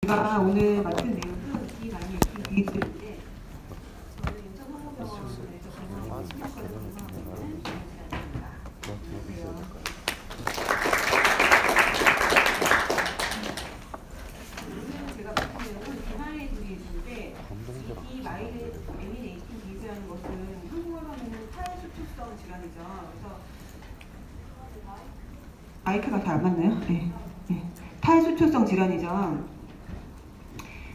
제가 오늘 맡은 내용은 디마이네이팅 디지인데 저는 인천성모병원에서 근무하는 신경과를 근무하고 있는 김혜진입니다. 오늘 제가 맡은 내용은 디마이네이팅 디지인데 이 디마이네이팅 디지라는 것은 한국어로는 탈수축성 질환이죠. 그래서 마이크가 잘 안 맞나요? 네. 탈수축성 질환이죠.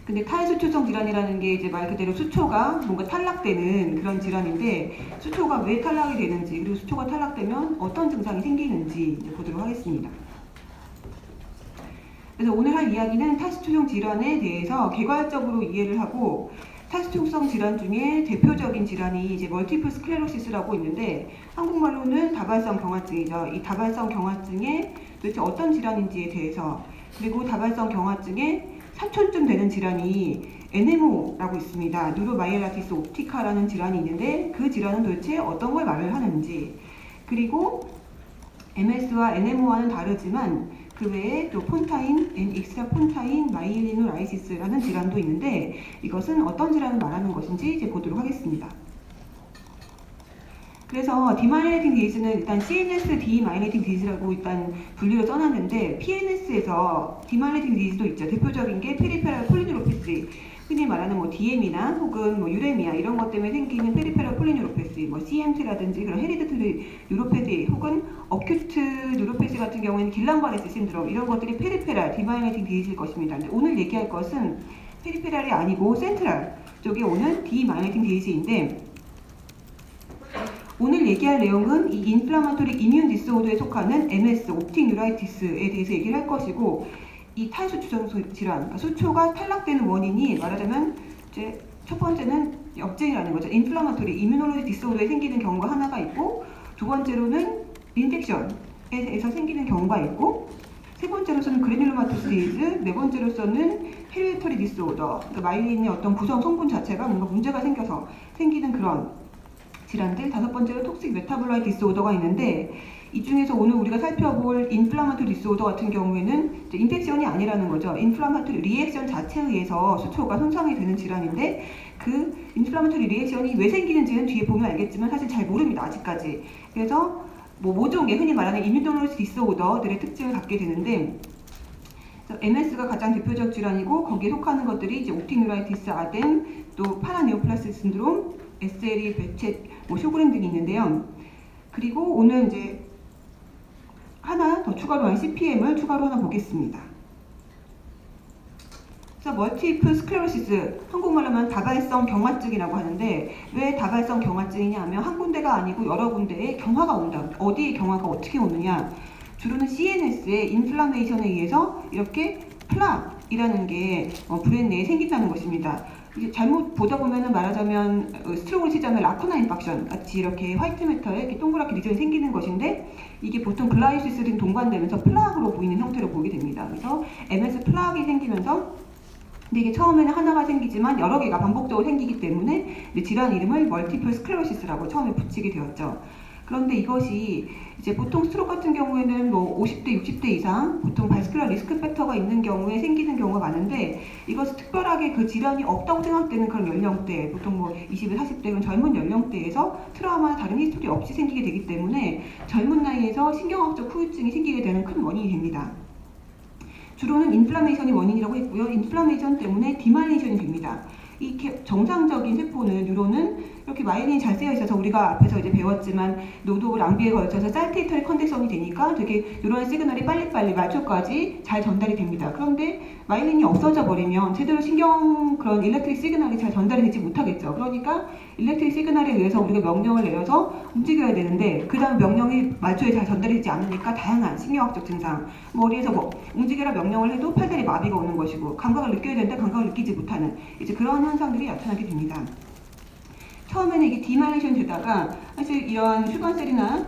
근데 탈수초성 질환이라는 게 이제 말 그대로 수초가 뭔가 탈락되는 그런 질환인데 수초가 왜 탈락이 되는지 그리고 수초가 탈락되면 어떤 증상이 생기는지 이제 보도록 하겠습니다. 그래서 오늘 할 이야기는 탈수초성 질환에 대해서 개괄적으로 이해를 하고 탈수초성 질환 중에 대표적인 질환이 이제 멀티플 스클레로시스라고 있는데 한국말로는 다발성 경화증이죠. 이 다발성 경화증에 도대체 어떤 질환인지에 대해서 그리고 다발성 경화증에 사촌쯤 되는 질환이 NMO라고 있습니다. 누로마이엘라티스 옵티카라는 질환이 있는데 그 질환은 도대체 어떤 걸 말을 하는지 그리고 MS와 NMO와는 다르지만 그 외에 또 폰타인, 익스트라폰타인 마이엘리노라이시스라는 질환도 있는데 이것은 어떤 질환을 말하는 것인지 이제 보도록 하겠습니다. 그래서 디마이네이팅 디지는 일단 CNS 디마이네이팅 디지라고 일단 분류를 써놨는데 PNS에서 디마이네이팅 디지도 있죠. 대표적인 게 페리페럴 폴리뉴로패시, 흔히 말하는 뭐 DM이나 혹은 뭐 유레미아 이런 것 때문에 생기는 페리페럴 폴리뉴로패시, 뭐 CMT라든지 그런 헤리디터리 뉴로패시 혹은 어큐트 뉴로패시 같은 경우에는 길란바레스 신드롬 이런 것들이 페리페럴 디마이네이팅 디지일 것입니다. 근데 오늘 얘기할 것은 페리페럴이 아니고 센트럴 쪽에 오는 디마이네이팅 디지인데 오늘 얘기할 내용은 이 인플라마토리 이뮨 디스오더에 속하는 MS, 옵틱 뉴라이티스에 대해서 얘기를 할 것이고 이 탈수초성 질환, 그러니까 수초가 탈락되는 원인이 말하자면 이제 첫 번째는 염증이라는 거죠. 인플라마토리 이뮤놀로지 디스오더에 생기는 경우가 하나가 있고 두 번째로는 인펙션에서 생기는 경우가 있고 세 번째로서는 그래뉼로마토스 디즈, 네 번째로서는 헤리디터리 디스오더, 그러니까 마일린의 어떤 구성 성분 자체가 뭔가 문제가 생겨서 생기는 그런 질환들, 다섯 번째로 톡식 메타볼라이트 디스오더가 있는데 이 중에서 오늘 우리가 살펴볼 인플라마토리 디스오더 같은 경우에는 인펙션이 아니라는 거죠. 인플라마토리 리액션 자체에 의해서 수초가 손상이 되는 질환인데 그 인플라마토리 리액션이 왜 생기는지는 뒤에 보면 알겠지만 사실 잘 모릅니다. 아직까지. 그래서 뭐 모종의 흔히 말하는 이뮤노로지 디스오더들의 특징을 갖게 되는데 MS가 가장 대표적 질환이고 거기에 속하는 것들이 이제 옵틱 뉴라이티스, 아덴, 또 파라네오플라스틱 신드롬, SLE, 베쳇, 뭐 쇼그렌 등이 있는데요. 그리고 오늘 이제 하나 더 추가로 한 CPM을 추가로 하나 보겠습니다. 그래서 멀티플 스클레로시스, 한국말로 하면 다발성 경화증이라고 하는데 왜 다발성 경화증이냐 하면 한 군데가 아니고 여러 군데에 경화가 온다. 어디에 경화가 어떻게 오느냐? 주로는 CNS의 인플라메이션에 의해서 이렇게 플락이라는 게 브레인 내에 생긴다는 것입니다. 이제 잘못 보다 보면은 말하자면 스트로크를 치자면 라쿠나 인팍션 같이 이렇게 화이트 매터에 이렇게 동그랗게 리전이 생기는 것인데 이게 보통 글라이시스 등 동반되면서 플락으로 보이는 형태로 보이게 됩니다. 그래서 MS 플락이 생기면서 근데 이게 처음에는 하나가 생기지만 여러 개가 반복적으로 생기기 때문에 질환 이름을 멀티플 스클레로시스라고 처음에 붙이게 되었죠. 그런데 이것이 이제 보통 스트로크 같은 경우에는 뭐 50대, 60대 이상 보통 바스큘러 리스크 팩터가 있는 경우에 생기는 경우가 많은데 이것은 특별하게 그 질환이 없다고 생각되는 그런 연령대, 보통 뭐 20대, 40대 그런 젊은 연령대에서 트라우마나 다른 히스토리 없이 생기게 되기 때문에 젊은 나이에서 신경학적 후유증이 생기게 되는 큰 원인이 됩니다. 주로는 인플라메이션이 원인이라고 했고요. 인플라메이션 때문에 디마이네이션이 됩니다. 이 정상적인 세포는 뉴런은 이렇게 마이린이 잘 쓰여 있어서 우리가 앞에서 이제 배웠지만 노도 낭비에 걸쳐서 살테이터리 컨택성이 되니까 되게 뉴런 시그널이 빨리빨리 말초까지 잘 전달이 됩니다. 그런데 마이린이 없어져 버리면 제대로 신경 그런 일렉트릭 시그널이 잘 전달이 되지 못하겠죠. 그러니까 일렉트릭 시그널에 의해서 우리가 명령을 내려서 움직여야 되는데 그 다음 명령이 말초에 잘 전달이 되지 않으니까 다양한 신경학적 증상, 머리에서 뭐 움직여라 명령을 해도 팔다리 마비가 오는 것이고 감각을 느껴야 되는데 감각을 느끼지 못하는 이제 그런 현상들이 나타나게 됩니다. 처음에는 이게 디마이네이션 되다가 사실 이런 슈건셀이나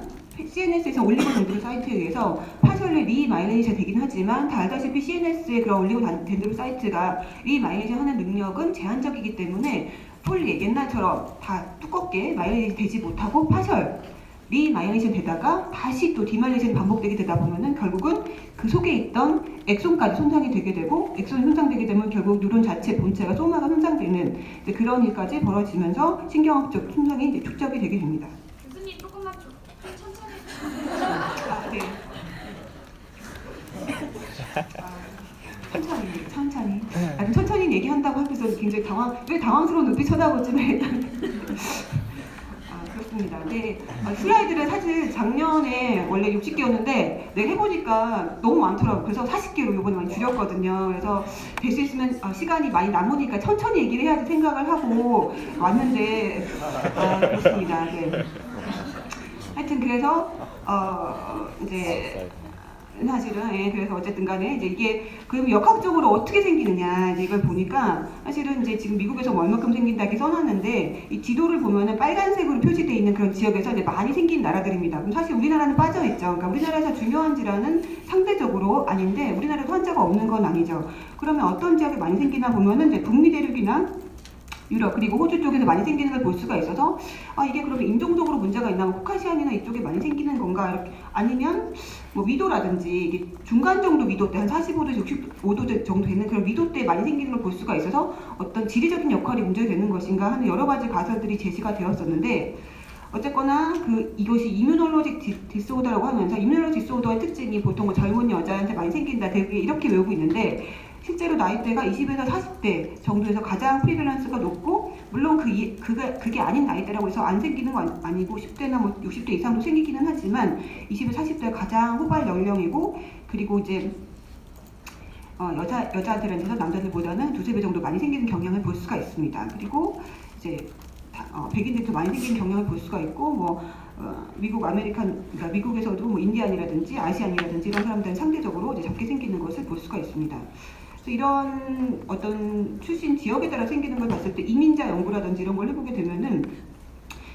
CNS에서 올리고 덴드로 사이트에 의해서 파셜리 리마이네이션 되긴 하지만 다 알다시피 CNS의 그런 올리고 덴드로 사이트가 리마이네이션 하는 능력은 제한적이기 때문에 폴리 옛날처럼 다 두껍게 마이네이션 되지 못하고 파셜 리마이리네이션 되다가 다시 또 디마이리네이션이 반복되게 되다 보면은 결국은 그 속에 있던 엑손까지 손상이 되게 되고, 엑손이 손상되게 되면 결국 뉴런 자체 본체가 소마가 손상되는 그런 일까지 벌어지면서 신경학적 손상이 이제 축적이 되게 됩니다. 교수님 조금만 좀 천천히. 아, 네. 천천히. 천천히 얘기한다고 하면서 굉장히 왜 당황스러운 눈빛 쳐다보지만 일단. 그렇습니다. 네. 슬라이드를 사실 작년에 원래 60개였는데 내가 해보니까 너무 많더라고요. 그래서 40개로 이번에 많이 줄였거든요. 그래서 될 수 있으면 시간이 많이 남으니까 천천히 얘기를 해야지 생각을 하고 왔는데 그렇습니다. 네. 하여튼 그래서 이제 사실은 그래서 어쨌든 간에 이제 이게 그럼 역학적으로 어떻게 생기느냐 이제 이걸 보니까 사실은 이제 지금 미국에서 얼마큼 생긴다 이렇게 써놨는데 이 지도를 보면은 빨간색으로 표시되어 있는 그런 지역에서 이제 많이 생긴 나라들입니다. 그럼 사실 우리나라는 빠져 있죠. 그러니까 우리나라에서 중요한 질환은 상대적으로 아닌데 우리나라도 환자가 없는 건 아니죠. 그러면 어떤 지역에 많이 생기나 보면은 이제 북미 대륙이나 유럽 그리고 호주 쪽에서 많이 생기는 걸 볼 수가 있어서 이게 그러면 인종적으로 문제가 있나, 코카시안이나 이쪽에 많이 생기는 건가, 이렇게. 아니면 뭐 위도라든지 이게 중간 정도 위도 때 한 45도, 65도 정도 되는 그런 위도 때 많이 생기는 걸 볼 수가 있어서 어떤 지리적인 역할이 문제되는 것인가 하는 여러 가지 가설들이 제시가 되었었는데, 어쨌거나 이것이 이뮤놀로직 디스오더라고 하면서 이뮤놀로직 디스오더의 특징이 보통 뭐 젊은 여자한테 많이 생긴다 되게 이렇게 외우고 있는데, 실제로 나이대가 20에서 40대 정도에서 가장 프리밸런스가 높고, 물론 그게 아닌 나이대라고 해서 안 생기는 건 아니고 10대나 뭐 60대 이상도 생기기는 하지만 20에서 40대가 가장 후발 연령이고, 그리고 이제 여자들한테서 남자들보다는 두세 배 정도 많이 생기는 경향을 볼 수가 있습니다. 그리고 이제 백인들도 많이 생기는 경향을 볼 수가 있고, 뭐 그러니까 미국에서도 뭐 인디안이라든지 아시안이라든지 이런 사람들은 상대적으로 이제 작게 생기는 것을 볼 수가 있습니다. 그래서 이런 어떤 출신 지역에 따라 생기는 걸 봤을 때 이민자 연구라든지 이런 걸 해보게 되면은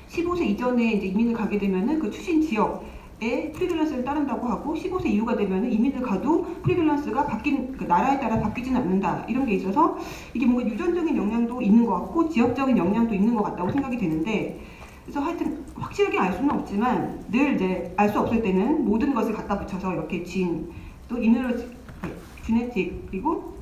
15세 이전에 이제 이민을 가게 되면은 그 출신 지역에 프리밸런스를 따른다고 하고, 15세 이후가 되면은 이민을 가도 프리밸런스가 그 나라에 따라 바뀌지는 않는다, 이런 게 있어서 이게 뭔가 유전적인 영향도 있는 것 같고 지역적인 영향도 있는 것 같다고 생각이 되는데, 그래서 하여튼 확실하게 알 수는 없지만 늘 이제 알 수 없을 때는 모든 것을 갖다 붙여서 이렇게 또 지네틱 그리고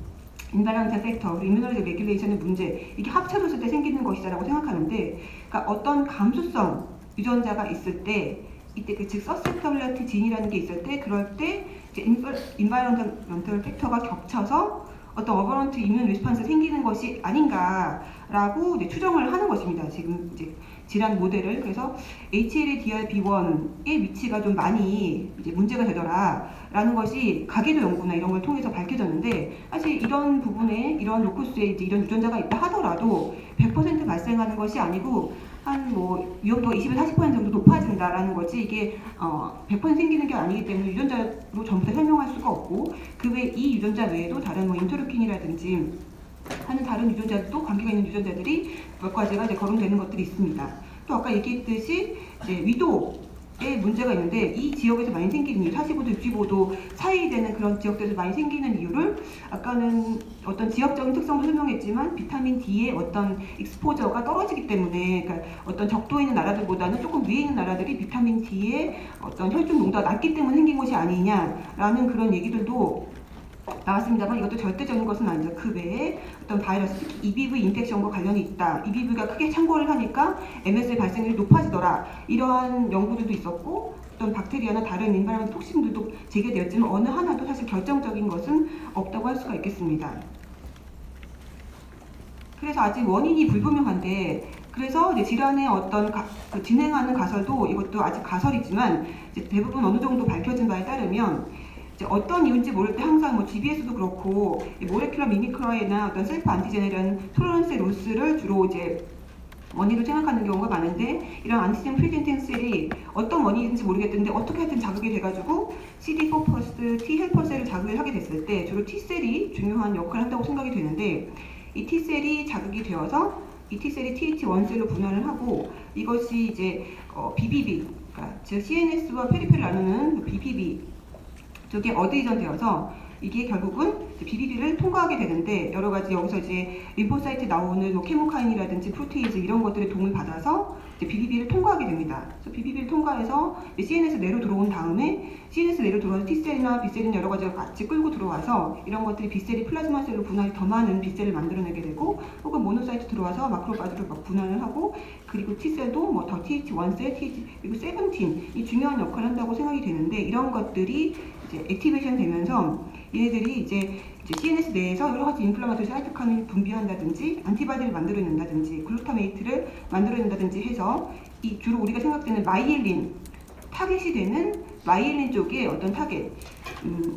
인바이런먼탈 팩터, 이뮤놀로지 레귤레이션의 문제, 이게 합쳐졌을 때 생기는 것이다라고 생각하는데, 그러니까 어떤 감수성 유전자가 있을 때, 이때 즉 서셉터빌리티 진이라는 게 있을 때, 그럴 때 이제 인바이런먼탈 팩터가 겹쳐서 어떤 어버런트 이뮤 리스폰스 생기는 것이 아닌가라고 이제 추정을 하는 것입니다. 지금 이제 질환 모델을. 그래서 HLA-DRB1의 위치가 좀 많이 이제 문제가 되더라라는 것이 가계도 연구나 이런 걸 통해서 밝혀졌는데, 사실 이런 부분에 이런 로쿠스에 이제 이런 유전자가 있다 하더라도 100% 발생하는 것이 아니고 한 뭐 위험도가 20에서 40% 정도 높아진다라는 거지, 이게 100% 생기는 게 아니기 때문에 유전자로 전부 다 설명할 수가 없고, 그 외 이 유전자 외에도 다른 뭐 인터루킨이라든지 하는 다른 유전자도 관계가 있는 유전자들이 몇 가지가 이제 거론되는 것들이 있습니다. 또 아까 얘기했듯이 이제 위도에 문제가 있는데, 이 지역에서 많이 생기는 이유, 45도, 65도 사이 되는 그런 지역들에서 많이 생기는 이유를 아까는 어떤 지역적인 특성도 설명했지만 비타민 D의 어떤 익스포저가 떨어지기 때문에, 그러니까 어떤 적도에 있는 나라들보다는 조금 위에 있는 나라들이 비타민 D의 어떤 혈중 농도가 낮기 때문에 생긴 것이 아니냐라는 그런 얘기들도 나왔습니다만, 이것도 절대적인 것은 아니죠. 그 외에 어떤 바이러스, 특히 EBV 인펙션과 관련이 있다, EBV가 크게 창궐을 하니까 MS의 발생률이 높아지더라, 이러한 연구들도 있었고, 어떤 박테리아나 다른 인바이러먼트 톡신들도 제기되었지만 어느 하나도 사실 결정적인 것은 없다고 할 수가 있겠습니다. 그래서 아직 원인이 불분명한데, 그래서 이제 질환의 어떤 진행하는 가설도, 이것도 아직 가설이지만 이제 대부분 어느 정도 밝혀진 바에 따르면, 이제 어떤 이유인지 모를 때 항상 뭐 GBS도 그렇고 모레큘러 미미크라이나 어떤 셀프 안티젠이라는 토러런스 로스를 주로 이제 원인으로 생각하는 경우가 많은데, 이런 안티젠 프리젠팅 셀이 어떤 원인인지 모르겠는데 어떻게 하여튼 자극이 돼가지고 CD4 플러스 T 헬퍼 셀을 자극을 하게 됐을 때 주로 T셀이 중요한 역할을 한다고 생각이 되는데, 이 T셀이 자극이 되어서 이 T셀이 TH1셀로 분할을 하고, 이것이 이제 BBB, 그러니까 즉 CNS와 페리페를 나누는 BBB 쪽에 어드이전 되어서 이게 결국은 BBB를 통과하게 되는데 여러 가지 여기서 이제 림포사이트에 나오는 뭐 케모카인이라든지 프로테이즈 이런 것들의 도움을 받아서 이제 BBB를 통과하게 됩니다. 그래서 BBB를 통과해서 CNS 내로 들어온 다음에 CNS 내로 들어와서 T셀이나 B셀이나 여러 가지가 같이 끌고 들어와서 이런 것들이 B셀이 플라즈마셀로 분할이 더 많은 B셀을 만들어내게 되고 혹은 모노사이트 들어와서 마크로파지로 막 분할을 하고 그리고 T셀도 뭐 더 TH1셀, TH 그리고 17 이 중요한 역할을 한다고 생각이 되는데 이런 것들이 이제 액티베이션 되면서 얘네들이 이제 CNS 내에서 여러 가지 인플라마토리 사이토카인을 분비한다든지 안티바디를 만들어낸다든지 글루타메이트를 만들어낸다든지 해서 이 주로 우리가 생각되는 마이엘린 타겟이 되는 마이엘린 쪽의 어떤 타겟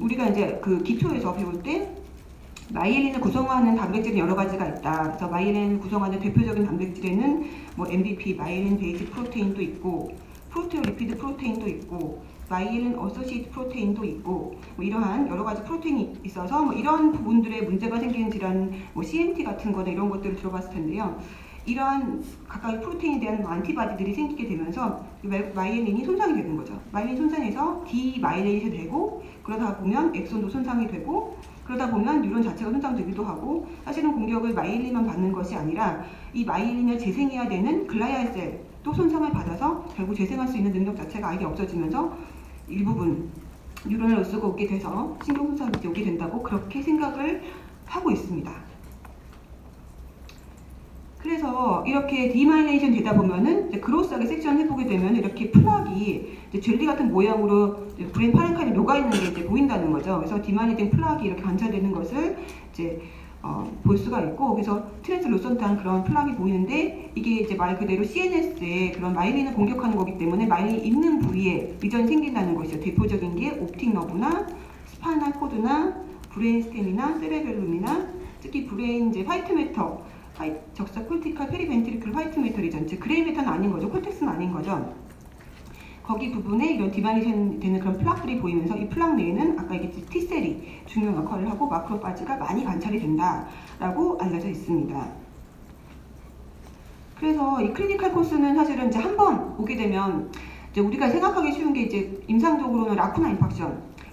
우리가 이제 그 기초에서 배울 때 마이엘린을 구성하는 단백질은 여러 가지가 있다. 그래서 마이엘린을 구성하는 대표적인 단백질에는 뭐 MVP, 마이엘린 베이지 프로테인도 있고 프로테오리피드 프로테인도 있고 마이엘린 어소시에이트 프로테인도 있고 뭐 이러한 여러 가지 프로테인이 있어서 뭐 이런 부분들에 문제가 생기는 질환 뭐 CMT 같은 거나 이런 것들을 들어봤을 텐데요. 이러한 각각의 프로테인에 대한 안티바디들이 생기게 되면서 마이엘린이 손상이 되는 거죠. 마이엘린 손상해서 디마이레이션이 되고 그러다 보면 엑손도 손상이 되고 그러다 보면 뉴런 자체가 손상되기도 하고 사실은 공격을 마이엘린만 받는 것이 아니라 이 마이엘린을 재생해야 되는 글라이아셀도 손상을 받아서 결국 재생할 수 있는 능력 자체가 아예 없어지면서 일부분 뉴런을 로스가 오게 돼서 신경 손상이 오게 된다고 그렇게 생각을 하고 있습니다. 그래서 이렇게 디마이레이션 되다 보면은 그로스하게 섹션 해보게 되면 이렇게 플락이 젤리 같은 모양으로 브레인 파렌카임이 녹아있는 게 이제 보인다는 거죠. 그래서 디마이레이션 플락이 이렇게 관찰되는 것을 이제 볼 수가 있고, 그래서 트랜스루선트한 그런 플락이 보이는데 이게 이제 말 그대로 CNS에 그런 마일린을 공격하는 거기 때문에 마일린이 있는 부위에 리전이 생긴다는 것이죠. 대표적인 게 옵틱 너브나 스파이널 코드나 브레인 스템이나 세레벨룸이나 특히 브레인 이제 화이트 매터 적사 콜티칼 페리벤트리클 화이트 매터 리전, 즉 그레이 매터는 아닌 거죠. 콜텍스는 아닌 거죠. 거기 부분에 이런 디마이션 되는 그런 플락들이 보이면서 이 플락 내에는 아까 얘기했듯이 T셀이 중요한 역할을 하고 마크로파지가 많이 관찰이 된다라고 알려져 있습니다. 그래서 이 클리니컬 코스는 사실은 이제 한 번 오게 되면 이제 우리가 생각하기 쉬운 게 이제 임상적으로는 라쿠나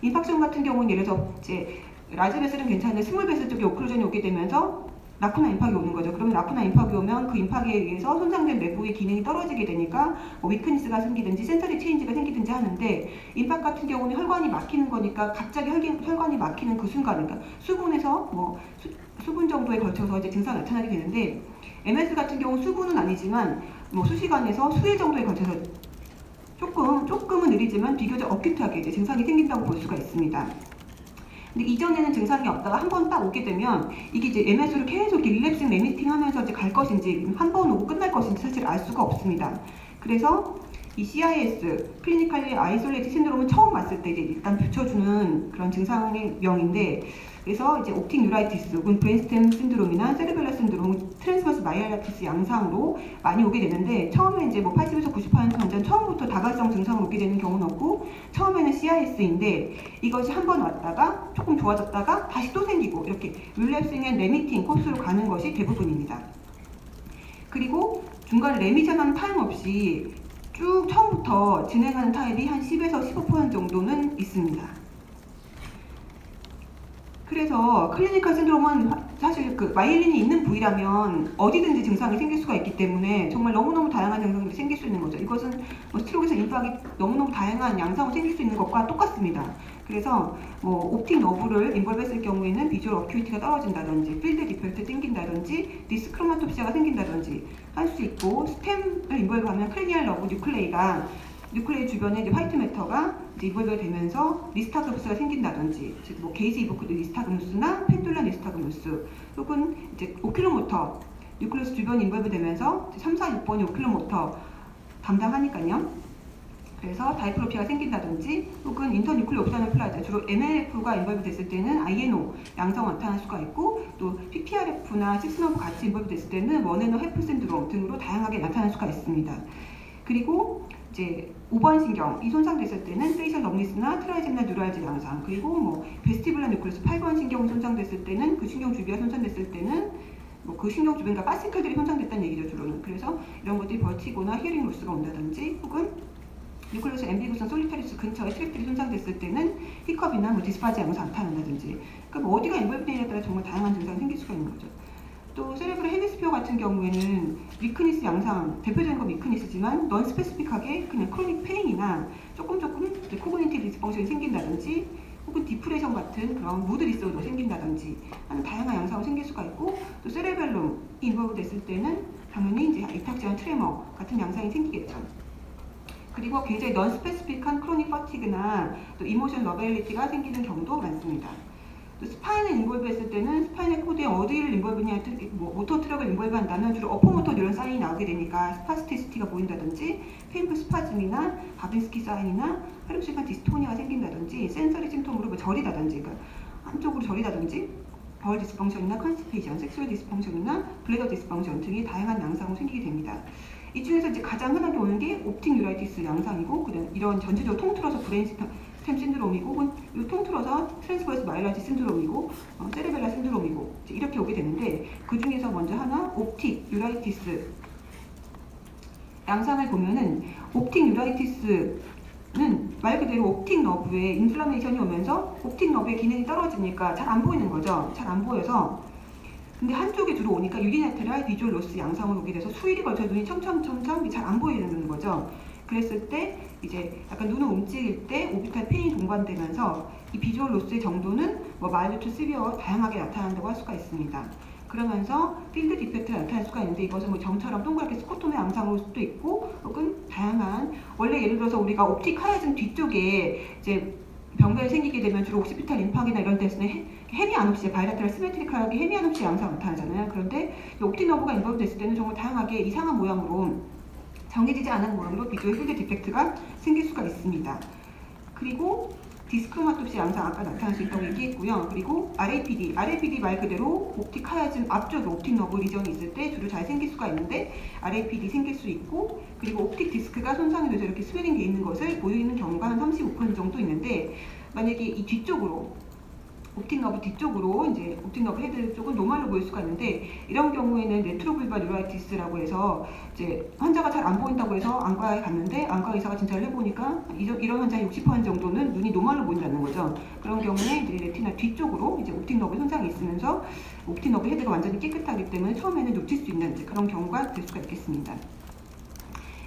인팍션 같은 경우는 예를 들어서 이제 라지 베슬은 괜찮은데 스몰 베슬 쪽에 오클루전이 오게 되면서 라쿠나 임팍이 오는 거죠. 그러면 라쿠나 임팍이 오면 그 임팍에 의해서 손상된 내부의 기능이 떨어지게 되니까 뭐 위크니스가 생기든지 센서리 체인지가 생기든지 하는데 임팍 같은 경우는 혈관이 막히는 거니까 갑자기 혈관이 막히는 그 순간, 그러니까 수분에서 뭐 수분 정도에 걸쳐서 이제 증상이 나타나게 되는데 MS 같은 경우 수분은 아니지만 뭐 수시간에서 수일 정도에 걸쳐서 조금은 느리지만 비교적 어큐트하게 이제 증상이 생긴다고 볼 수가 있습니다. 근데 이전에는 증상이 없다가 한 번 딱 오게 되면 이게 이제 MS로 계속 릴랩싱 레미팅 하면서 이제 갈 것인지 한 번 오고 끝날 것인지 사실 알 수가 없습니다. 그래서 이 CIS, 클리니컬리 아이솔레이트 신드롬은 처음 봤을 때 이제 일단 붙여주는 그런 증상의 명인데, 그래서 이제 옵틱 뉴라이티스 혹은 브레인스템 신드롬이나 세르벨라 신드롬, 트랜스버스 마이알라티스 양상으로 많이 오게 되는데, 처음에 이제 뭐 80에서 90% 환자는 처음부터 다발성 증상으로 오게 되는 경우는 없고, 처음에는 CIS인데 이것이 한 번 왔다가 조금 좋아졌다가 다시 또 생기고 이렇게 릴랩싱 앤 레미팅 코스로 가는 것이 대부분입니다. 그리고 중간에 레미션하는 타임 없이 쭉 처음부터 진행하는 타입이 한 10에서 15% 정도는 있습니다. 그래서 클리니컬 신드롬은 사실 그 마이엘린이 있는 부위라면 어디든지 증상이 생길 수가 있기 때문에 정말 너무너무 다양한 증상들이 생길 수 있는 거죠. 이것은 뭐 스트로크에서 임팍이 너무너무 다양한 양상으로 생길 수 있는 것과 똑같습니다. 그래서 뭐 옵틱 너브를 인볼브했을 경우에는 비주얼 어큐이티가 떨어진다든지 필드 디펠트 땡긴다든지 디스크로마톱시아가 생긴다든지 할 수 있고, 스템을 인볼브하면 크레니얼 러브 뉴클레이 주변에 이제 화이트 매터가 이제 인볼브가 되면서 니스타그무스가 생긴다든지, 즉 뭐 게이지 이보크드 니스타그무스나 펜듈라 니스타그무스, 혹은 이제 오큘로모터 뉴클레스 주변 인볼브 되면서 3, 4, 6번이 오큘로모터 담당하니까요. 그래서 다이프로피아가 생긴다든지, 혹은 인터뉴클레 옵사널 플라자, 주로 MLF가 인볼브 됐을 때는 INO 양성 나타날 수가 있고, 또 PPRF나 식스너브 같이 인볼브 됐을 때는 원에너 헤프 신드롬 등으로 다양하게 나타날 수가 있습니다. 그리고 이제 5번 신경이 손상됐을 때는 페이셜 럼니스나 트라이젠나 뉴랄지 양상, 그리고 뭐 베스티블라 뉴클레스 8번 신경이 손상됐을 때는 그 신경 주비가 손상됐을 때는 뭐 그 신경 주변과 파시클들이 손상됐다는 얘기죠, 주로는. 그래서 이런 것들이 버티고나 히어링 로스가 온다든지, 혹은 뉴클레우스 앰비구스 솔리타리스 근처에 트랙들이 손상됐을 때는 히컵이나 뭐 디스파지 양상 나타난다든지, 그러니까 뭐 어디가 인볼브되냐에 따라 정말 다양한 증상이 생길 수가 있는 거죠. 또 세레브럴 헤미스피어 같은 경우에는 위크니스 양상, 대표적인 건 위크니스지만 넌 스페시픽하게 그냥 크로닉 페인이나 조금 이제 코그니티브 디스펑션이 생긴다든지 혹은 디프레션 같은 그런 무드 디스오더가 생긴다든지 하는 다양한 양상이 생길 수가 있고, 또 세레벨룸이 인볼브 됐을 때는 당연히 이제 이탁지한 트레머 같은 양상이 생기겠죠. 그리고 굉장히 넌 스페시픽한 크로닉 퍼티그나 또 이모션 러벨리티가 생기는 경우도 많습니다. 또 스파인을 인볼브 했을 때는 스파인의 코드에 어디를 인볼브냐, 모터 트랙을 인볼브 한다면 주로 어퍼모터 뉴런 사인이 나오게 되니까 스파스티시티가 보인다든지 페인풀 스파즘이나 바빈스키 사인이나 페롭시간 디스토니아가 생긴다든지 센서리 심톰으로 뭐 저리다든지, 그러니까 한쪽으로 저리다든지 버울 디스펑션이나 컨스티페이션, 섹슈얼 디스펑션이나 블레더 디스펑션 등이 다양한 양상으로 생기게 됩니다. 이 중에서 이제 가장 흔하게 오는 게 옵틱 뉴라이티스 양상이고, 이런 전체적으로 통틀어서 브레인스템 신드롬이고, 혹은 통틀어서 트랜스버스 마일라지 신드롬이고, 세레벨라 신드롬이고 이렇게 오게 되는데, 그 중에서 먼저 하나 옵틱 뉴라이티스 양상을 보면은 옵틱 뉴라이티스는 말 그대로 옵틱 너브에 인플라메이션이 오면서 옵틱 너브의 기능이 떨어지니까 잘 안 보이는 거죠. 잘 안 보여서. 근데 한쪽에 주로 오니까 유리네트랄 비주얼 로스 양상으로 오게 돼서 수일이 걸쳐 눈이 첨첨 잘 안 보이는 거죠. 그랬을 때 이제 약간 눈을 움직일 때 오비탈 페인이 동반되면서 이 비주얼 로스의 정도는 뭐 마일드 투 시비어 다양하게 나타난다고 할 수가 있습니다. 그러면서 필드 디펙트가 나타날 수가 있는데, 이것은 뭐 점처럼 동그랗게 스코톰의 양상으로 수도 있고, 혹은 다양한, 원래 예를 들어서 우리가 옵틱 하야즘 뒤쪽에 이제 병변이 생기게 되면 주로 옥시피탈 임팍이나 이런 데서는 헤미안옵시, 바이라테럴 시메트리컬하게 헤미안옵시 양상 나타나잖아요. 그런데 옵틱 너브가 인볼브 됐을 때는 정말 다양하게 이상한 모양으로, 정해지지 않은 모양으로 비주얼 필드 디펙트가 생길 수가 있습니다. 그리고 디스크로마톱시 양상 아까 나타날 수 있다고 얘기했고요. 그리고 RAPD 말 그대로 옵틱 하야즘 앞쪽에 옵틱 너브 리전이 있을 때 주로 잘 생길 수가 있는데 RAPD 생길 수 있고, 그리고 옵틱 디스크가 손상이 돼서 이렇게 스웨링 돼 있는 것을 보이는 경우가 한 35% 정도 있는데, 만약에 이 뒤쪽으로 옵틱 너브 뒤쪽으로 이제 옵틱 너브 헤드 쪽은 노말로 보일 수가 있는데, 이런 경우에는 레트로불바 뉴라이티스라고 해서 이제 환자가 잘 안 보인다고 해서 안과에 갔는데 안과 의사가 진찰을 해보니까 이런 환자의 60% 정도는 눈이 노말로 보인다는 거죠. 그런 경우에 이제 레티나 뒤쪽으로 이제 옵틱 너브 손상이 있으면서 옵틱 너브 헤드가 완전히 깨끗하기 때문에 처음에는 놓칠 수 있는 그런 경우가 될 수가 있겠습니다.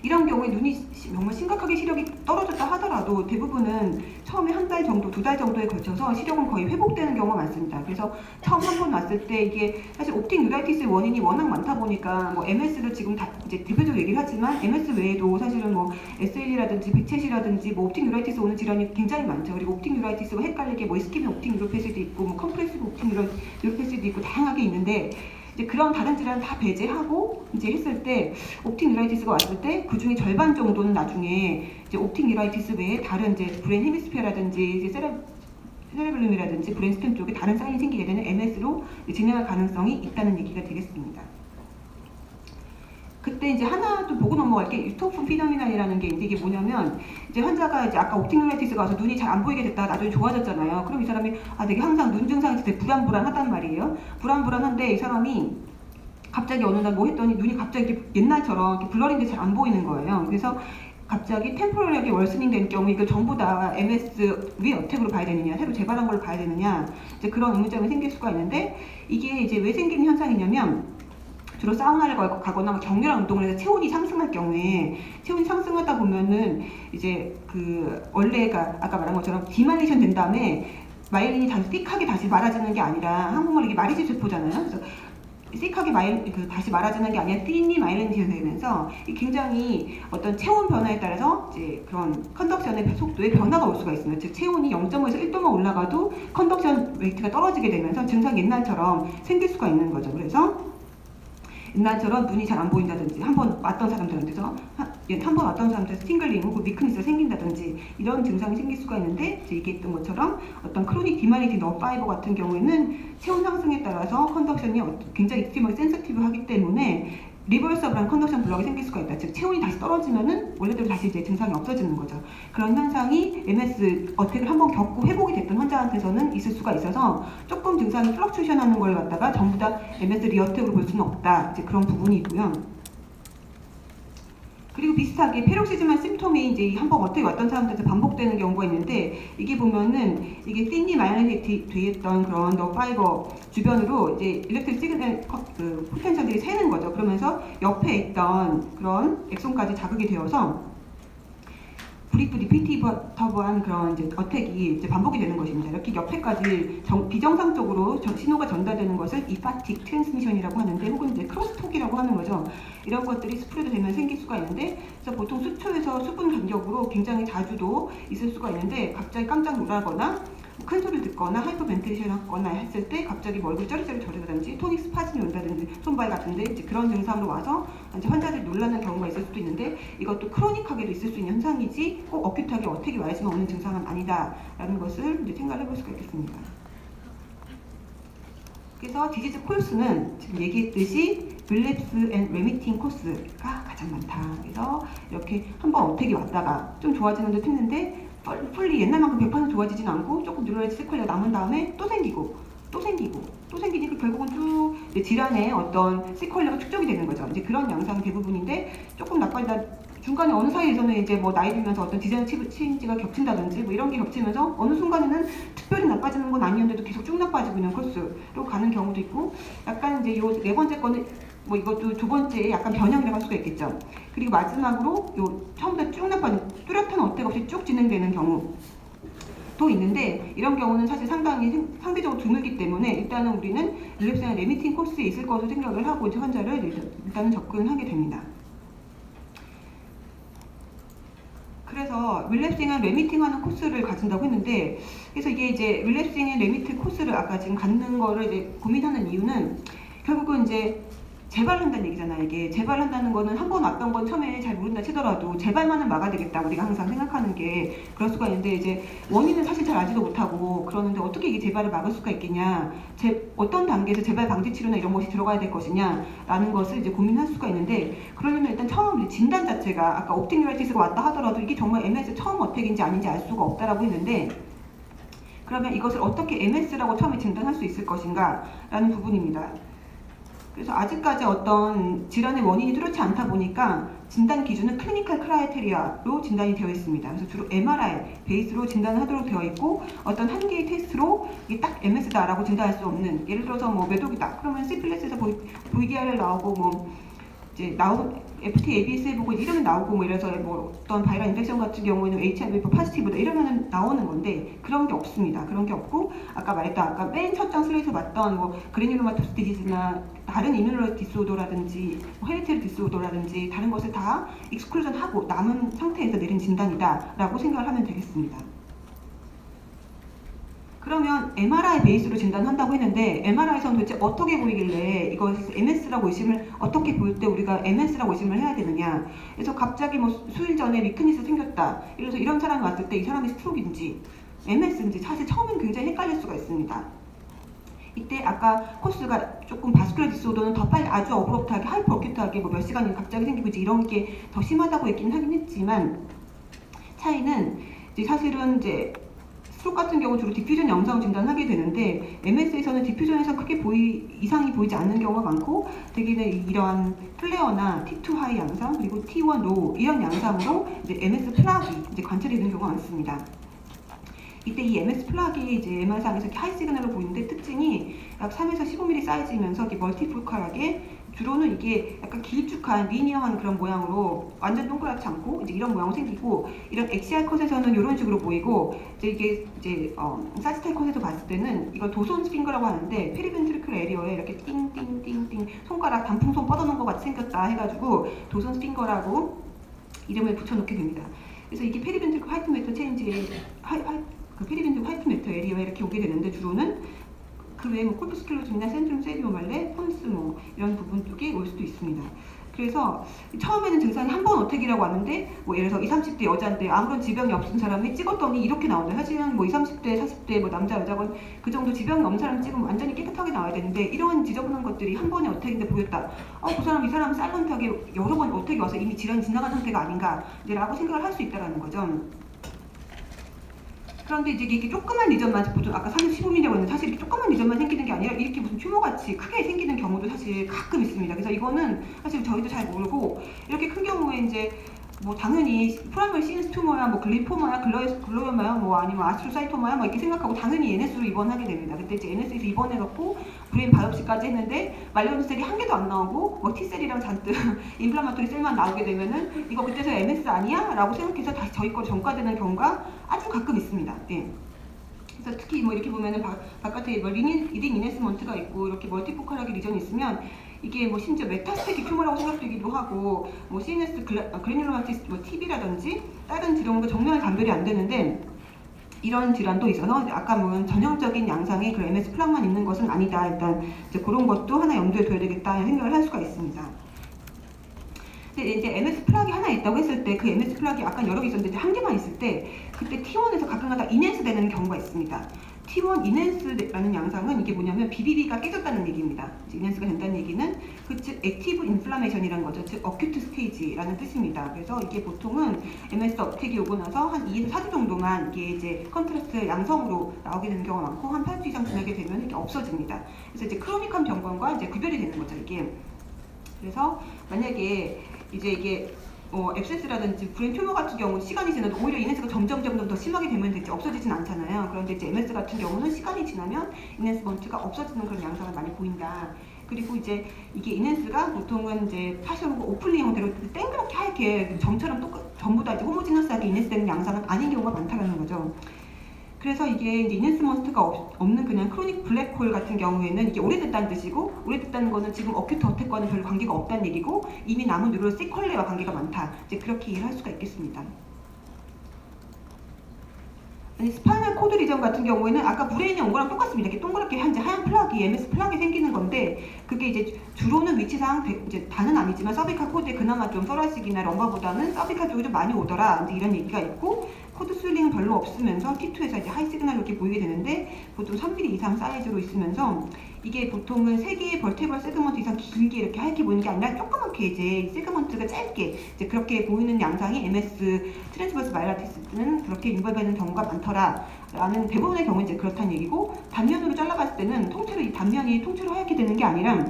이런 경우에 눈이 정말 심각하게 시력이 떨어졌다 하더라도 대부분은 처음에 한 달 정도, 2달 정도에 걸쳐서 시력은 거의 회복되는 경우가 많습니다. 그래서 처음 한 번 왔을 때 이게 사실 옵틱 뉴라이티스의 원인이 워낙 많다 보니까 뭐 MS를 지금 다 이제 대표적으로 얘기를 하지만 MS 외에도 사실은 뭐 SL이라든지 백채시라든지 뭐 옵틱 뉴라이티스 오는 질환이 굉장히 많죠. 그리고 옵틱 뉴라이티스와 헷갈리게 뭐 이스키미 옵틱 뉴로패시도 있고 뭐 컴프레시브 옵틱 뉴로패시도 있고 다양하게 있는데, 이제 그런 다른 질환 다 배제하고 이제 했을 때 옵틱 뉴라이티스가 왔을 때 그 중에 절반 정도는 나중에 이제 옵틱 뉴라이티스 외에 다른 이제 브레인 헤미스피어라든지 이제 세레블룸이라든지 브레인스템 쪽에 다른 사인이 생기게 되는 MS로 진행할 가능성이 있다는 얘기가 되겠습니다. 그때 이제 하나 또 보고 넘어갈 게 유토폰 피노미널이라는 게 이게 뭐냐면, 이제 환자가 이제 아까 옵틱 뉴라이티스가 와서 눈이 잘 안 보이게 됐다가 나중에 좋아졌잖아요. 그럼 이 사람이 되게 항상 눈 증상이 되게 불안불안하단 말이에요. 불안불안한데 이 사람이 갑자기 어느 날 뭐 했더니 눈이 갑자기 이렇게 옛날처럼 이렇게 블러링돼 잘 안 보이는 거예요. 그래서 갑자기 템포럴하게 월스닝 된 경우 이걸 전부 다 MS 위어택으로 봐야 되느냐, 새로 재발한 걸로 봐야 되느냐, 이제 그런 의문점이 생길 수가 있는데, 이게 이제 왜 생기는 현상이냐면, 주로 사우나를 가거나 격렬한 운동을 해서 체온이 상승할 경우에, 체온이 상승하다 보면은 이제 그 원래가 아까 말한 것처럼 디마일레이션 된 다음에 마일린이 다시 띡하게 다시 말아지는 게 아니라, 한국말로 이게 마리지 세포잖아요. 그래서 띡하게 다시 말아지는 게 아니라 띠니 마일린이 되면서 굉장히 어떤 체온 변화에 따라서 이제 그런 컨덕션의 속도에 변화가 올 수가 있습니다. 즉 체온이 0.5에서 1도만 올라가도 컨덕션 웨이트가 떨어지게 되면서 증상이 옛날처럼 생길 수가 있는 거죠. 그래서 옛날처럼 눈이 잘 안 보인다든지, 한 번 왔던 사람들한테서 팅글링 혹은 위크니스가 생긴다든지 이런 증상이 생길 수가 있는데, 이제 얘기했던 것처럼 어떤 크로닉 디마리티 너 파이버 같은 경우에는 체온 상승에 따라서 컨덕션이 굉장히 익스트림하게 센서티브하기 때문에 리버서블한 컨덕션 블럭이 생길 수가 있다. 즉 체온이 다시 떨어지면은 원래대로 다시 이제 증상이 없어지는 거죠. 그런 현상이 MS 어택을 한번 겪고 회복이 됐던 환자한테서는 있을 수가 있어서 조금 증상이 플럭추에이션하는 걸 갖다가 전부 다 MS 리어택으로 볼 수는 없다. 이제 그런 부분이 있고요. 그리고 비슷하게 페록시즘한 심톰이 이제 한번 어떻게 왔던 사람들한테 반복되는 경우가 있는데, 이게 보면은 이게 띵니 마이너스에 뒤에 있던 그런 더 파이버 주변으로 이제 일렉트릭 시그널 그 포텐셜들이 새는 거죠. 그러면서 옆에 있던 그런 엑손까지 자극이 되어서 브리프 리피티버한 그런 이제 어택이 이제 반복이 되는 것입니다. 이렇게 옆에까지 비정상적으로 신호가 전달되는 것을 이파틱 트랜스미션이라고 하는데, 혹은 이제 크로스톡이라고 하는 거죠. 이런 것들이 스프레드 되면 생길 수가 있는데, 그래서 보통 수초에서 수분 간격으로 굉장히 자주도 있을 수가 있는데, 갑자기 깜짝 놀라거나 큰 소리를 듣거나 하이퍼벤틸레이션 하거나 했을 때 갑자기 얼굴이 쩌리쩌리 저리다든지 토닉 스파즘이 온다든지 손발 같은데 이제 그런 증상으로 와서 이제 환자들이 놀라는 경우가 있을 수도 있는데, 이것도 크로닉하게도 있을 수 있는 현상이지 꼭 어큐트하게 어택이 와야지만 오는 증상은 아니다라는 것을 이제 생각을 해볼 수가 있겠습니다. 그래서 디지즈 코스는 지금 얘기했듯이 relapse and remitting 코스가 가장 많다. 그래서 이렇게 한번 어택이 왔다가 좀 좋아지는 듯 했는데 풀리 옛날만큼 100% 좋아지진 않고 조금 뉴럴지 세퀄리가 남은 다음에 또 생기고 또 생기고 또 생기니까 결국은 쭉 질환의 어떤 세퀄리가 축적이 되는 거죠. 이제 그런 양상이 대부분인데, 조금 나빠지다 중간에 어느 사이에서는 이제 뭐 나이 들면서 어떤 디제너티브 체인지가 겹친다든지 뭐 이런 게 겹치면서 어느 순간에는 특별히 나빠지는 건 아니었는데도 계속 쭉 나빠지고 있는 코스로 가는 경우도 있고, 약간 이제 요 네 번째 거는 뭐 이것도 두 번째에 약간 변형이라고 할 수가 있겠죠. 그리고 마지막으로 요 처음부터 쭉 나빠진 뚜렷한 어택 없이 쭉 진행되는 경우도 있는데, 이런 경우는 사실 상당히 상대적으로 드물기 때문에 일단은 우리는 릴랩스나 레미팅 코스에 있을 것으로 생각을 하고 이제 환자를 일단은 접근하게 됩니다. 그래서 릴랩싱과 레미팅하는 코스를 가진다고 했는데, 그래서 이게 이제 릴랩싱 레미팅 코스를 아까 지금 갖는 거를 이제 고민하는 이유는, 결국은 이제 재발한다는 얘기잖아요. 이게 재발한다는 거는 한 번 왔던 건 처음에 잘 모른다 치더라도 재발만은 막아야 되겠다 우리가 항상 생각하는 게 그럴 수가 있는데, 이제 원인은 사실 잘 알지도 못하고 그러는데 어떻게 이게 재발을 막을 수가 있겠냐, 어떤 단계에서 재발 방지 치료나 이런 것이 들어가야 될 것이냐라는 것을 이제 고민할 수가 있는데, 그러려면 일단 처음 진단 자체가 아까 옵틱 뉴라이티스가 왔다 하더라도 이게 정말 MS 처음 어택인지 아닌지 알 수가 없다라고 했는데, 그러면 이것을 어떻게 MS라고 처음에 진단할 수 있을 것인가 라는 부분입니다. 그래서 아직까지 어떤 질환의 원인이 뚜렷지 않다 보니까 진단 기준은 클리니컬 크라이테리아로 진단이 되어 있습니다. 그래서 주로 MRI 베이스로 진단을 하도록 되어 있고, 어떤 한 개의 테스트로 이게 딱 MS다라고 진단할 수 없는, 예를 들어서 뭐 매독이다 그러면 시필리스에서 VDR을 나오고 뭐 이제 FT ABS 해보고 이러면 나오고 뭐 이래서 뭐 어떤 바이럴 인펙션 같은 경우에는 HIV 포지티브다 이러면 나오는 건데, 그런 게 없습니다. 그런 게 없고, 아까 말했던 아까 맨 첫 장 슬레이트에 봤던 뭐 그래뉴로마토스 디지즈나 다른 이뮤노로 디스오더라든지 헤리테리 디스오더라든지 다른 것을 다 익스클루전하고 남은 상태에서 내린 진단이다라고 생각을 하면 되겠습니다. 그러면 MRI 베이스로 진단한다고 했는데, MRI에서는 도대체 어떻게 보이길래 이것을 MS라고 의심을, 어떻게 보일 때 우리가 MS라고 의심을 해야 되느냐. 그래서 갑자기 뭐 수일 전에 위크니스 생겼다, 이래서 이런 사람이 왔을 때 이 사람이 스트로크인지 MS인지 사실 처음엔 굉장히 헷갈릴 수가 있습니다. 이때 아까 코스가 조금 바스큘러 디스오더는 더 빨리 아주 어브럽트하게 하이퍼 어큐트하게 뭐 몇 시간이 갑자기 생기고 이제 이런 게 더 심하다고 얘기는 하긴 했지만, 차이는 이제 사실은 이제 스트로크 같은 경우 주로 디퓨전 영상을 진단하게 되는데, MS에서는 디퓨전에서 크게 이상이 보이지 않는 경우가 많고, 대개는 이러한 플레어나 T2 하이 양상 그리고 T1 로우 이런 양상으로 이제 MS 플락이 이제 관찰이 되는 경우가 많습니다. 이때 이 MS 플락이 이제 MR상에서 하이 시그널로 보이는데, 특징이 약 3에서 15mm 사이즈이면서 이게 멀티폴컬하게, 주로는 이게 약간 길쭉한 리니어한 그런 모양으로 완전 동그랗지 않고 이제 이런 모양으로 생기고, 이런 엑시알 컷에서는 이런 식으로 보이고, 이제 이게 이제 사지탈 컷에서 봤을 때는 이걸 도손 핑거라고 하는데, 페리벤트리클 에리어에 이렇게 띵띵띵띵 손가락 단풍선 뻗어놓은 것 같이 생겼다 해가지고 도손 핑거라고 이름을 붙여놓게 됩니다. 그래서 이게 페리벤트리클 화이트 매터 체인지의 그 페리벤트리클 화이트 매터 에리어에 이렇게 오게 되는데, 주로는 그 외에 뭐 콜프스클로즘이나 센트럼 세리오말레, 폰스 뭐 이런 부분 쪽에 올 수도 있습니다. 그래서 처음에는 증상이 한 번 어택이라고 하는데, 뭐 예를 들어서 20, 30대 여자인데 아무런 지병이 없은 사람이 찍었더니 이렇게 나온다. 하지만 뭐 20, 30대, 40대 뭐 남자, 여자건 그 정도 지병이 없는 사람 찍으면 완전히 깨끗하게 나와야 되는데, 이런 지저분한 것들이 한 번의 어택인데 보였다. 그 사람 사일런트하게 여러 번 어택이 와서 이미 질환이 지나간 상태가 아닌가 라고 생각을 할 수 있다는 거죠. 그런데 이제 이게 조그만 리전만 보통 아까 35mm라고 했는데 사실 이렇게 조그만 리전만 생기는 게 아니라 이렇게 무슨 튜머같이 크게 생기는 경우도 사실 가끔 있습니다. 그래서 이거는 사실 저희도 잘 모르고 이렇게 큰 경우에 이제 뭐 당연히 프라이머리 시너스 튜머야, 뭐 글리포마야, 글로이오마야, 뭐 아니면 아스트로사이토마야, 뭐 이렇게 생각하고 당연히 NS로 입원하게 됩니다. 그때 이제 NS에서 입원해갖고 브레인 바이옵시까지 했는데 말리온 셀이 한 개도 안 나오고 뭐 T셀이랑 잔뜩 인플라마토리 셀만 나오게 되면은 이거 그때서 MS 아니야? 라고 생각해서 다시 저희 거로 전가되는 경우가 아주 가끔 있습니다. 예. 그래서 특히 뭐 이렇게 보면은 바깥에 뭐 리딩 이네스먼트가 있고 이렇게 멀티포컬하게 리전이 있으면 이게 뭐 심지어 메타스테틱 튜머라고 생각되기도 하고 뭐 CNS 그래뉼로마티스 뭐 TB라든지 다른 질환과 정면에 감별이 안 되는데 이런 질환도 있어서 아까 뭐 전형적인 양상의 그 MS 플락만 있는 것은 아니다. 일단 이제 그런 것도 하나 염두에 둬야 되겠다 생각을 할 수가 있습니다. 근데 이제 MS 플락이 하나 있다고 했을 때 그 MS 플락이 아까 여러 개 있었는데 한 개만 있을 때 그때 T1에서 가끔가다 인핸스 되는 경우가 있습니다. T1 인핸스라는 양상은 이게 뭐냐면 BBB가 깨졌다는 얘기입니다. 인핸스가 된다는 얘기는 즉 액티브 인플라메이션이라는 거죠. 즉 어큐트 스테이지라는 뜻입니다. 그래서 이게 보통은 MS 업택이 오고 나서 한 2에서 4주 정도만 이게 이제 컨트라스트 양성으로 나오게 되는 경우가 많고 한 8주 이상 지나게 되면 이게 없어집니다. 그래서 이제 크로닉한 병건과 이제 구별이 되는 거죠. 이게 그래서 만약에 이제 이게 앱세스라든지 브레인 튜머 같은 경우는 시간이 지나도 오히려 인핸스가 점점 더 심하게 되면 이제 없어지진 않잖아요. 그런데 이제 MS 같은 경우는 시간이 지나면 인핸스먼트가 없어지는 그런 양상을 많이 보인다. 그리고 이제 이게 인핸스가 보통은 이제 파셜하고 오픈링 형태로 땡그랗게 하얗게 점처럼 전부 다 이제 호모지너스하게 인핸스되는 양상은 아닌 경우가 많다는 거죠. 그래서 이게 이제 인핸스먼트가 없는 그냥 크로닉 블랙홀 같은 경우에는 이게 오래됐다는 뜻이고 오래됐다는 거는 지금 어큐트 어택과는 별 관계가 없다는 얘기고 이미 남은 뉴럴 세퀄레와 관계가 많다. 이제 그렇게 이해를 할 수가 있겠습니다. 아니, 스파이널 코드 리전 같은 경우에는 아까 브레인이 온 거랑 똑같습니다. 이렇게 동그랗게 이제 하얀 플락이 MS 플락이 생기는 건데 그게 이제 주로는 위치상 이제 다는 아니지만 서비칼 코드에 그나마 좀 thoraic이나 럼바보다는 서비칼 쪽이 좀 많이 오더라. 이제 이런 얘기가 있고 코드 스윙은 별로 없으면서 T2에서 이제 하이 시그널 이렇게 보이게 되는데 보통 3mm 이상 사이즈로 있으면서 이게 보통은 3개의 벌테벌 세그먼트 이상 길게 이렇게 하얗게 보이는 게 아니라 조그맣게 이제 세그먼트가 짧게 이제 그렇게 보이는 양상이 MS 트랜스버스 마이라티스는 그렇게 인벌되는 경우가 많더라. 라는 대부분의 경우는 이제 그렇다는 얘기고 단면으로 잘라봤을 때는 통째로 이 단면이 통째로 하얗게 되는 게 아니라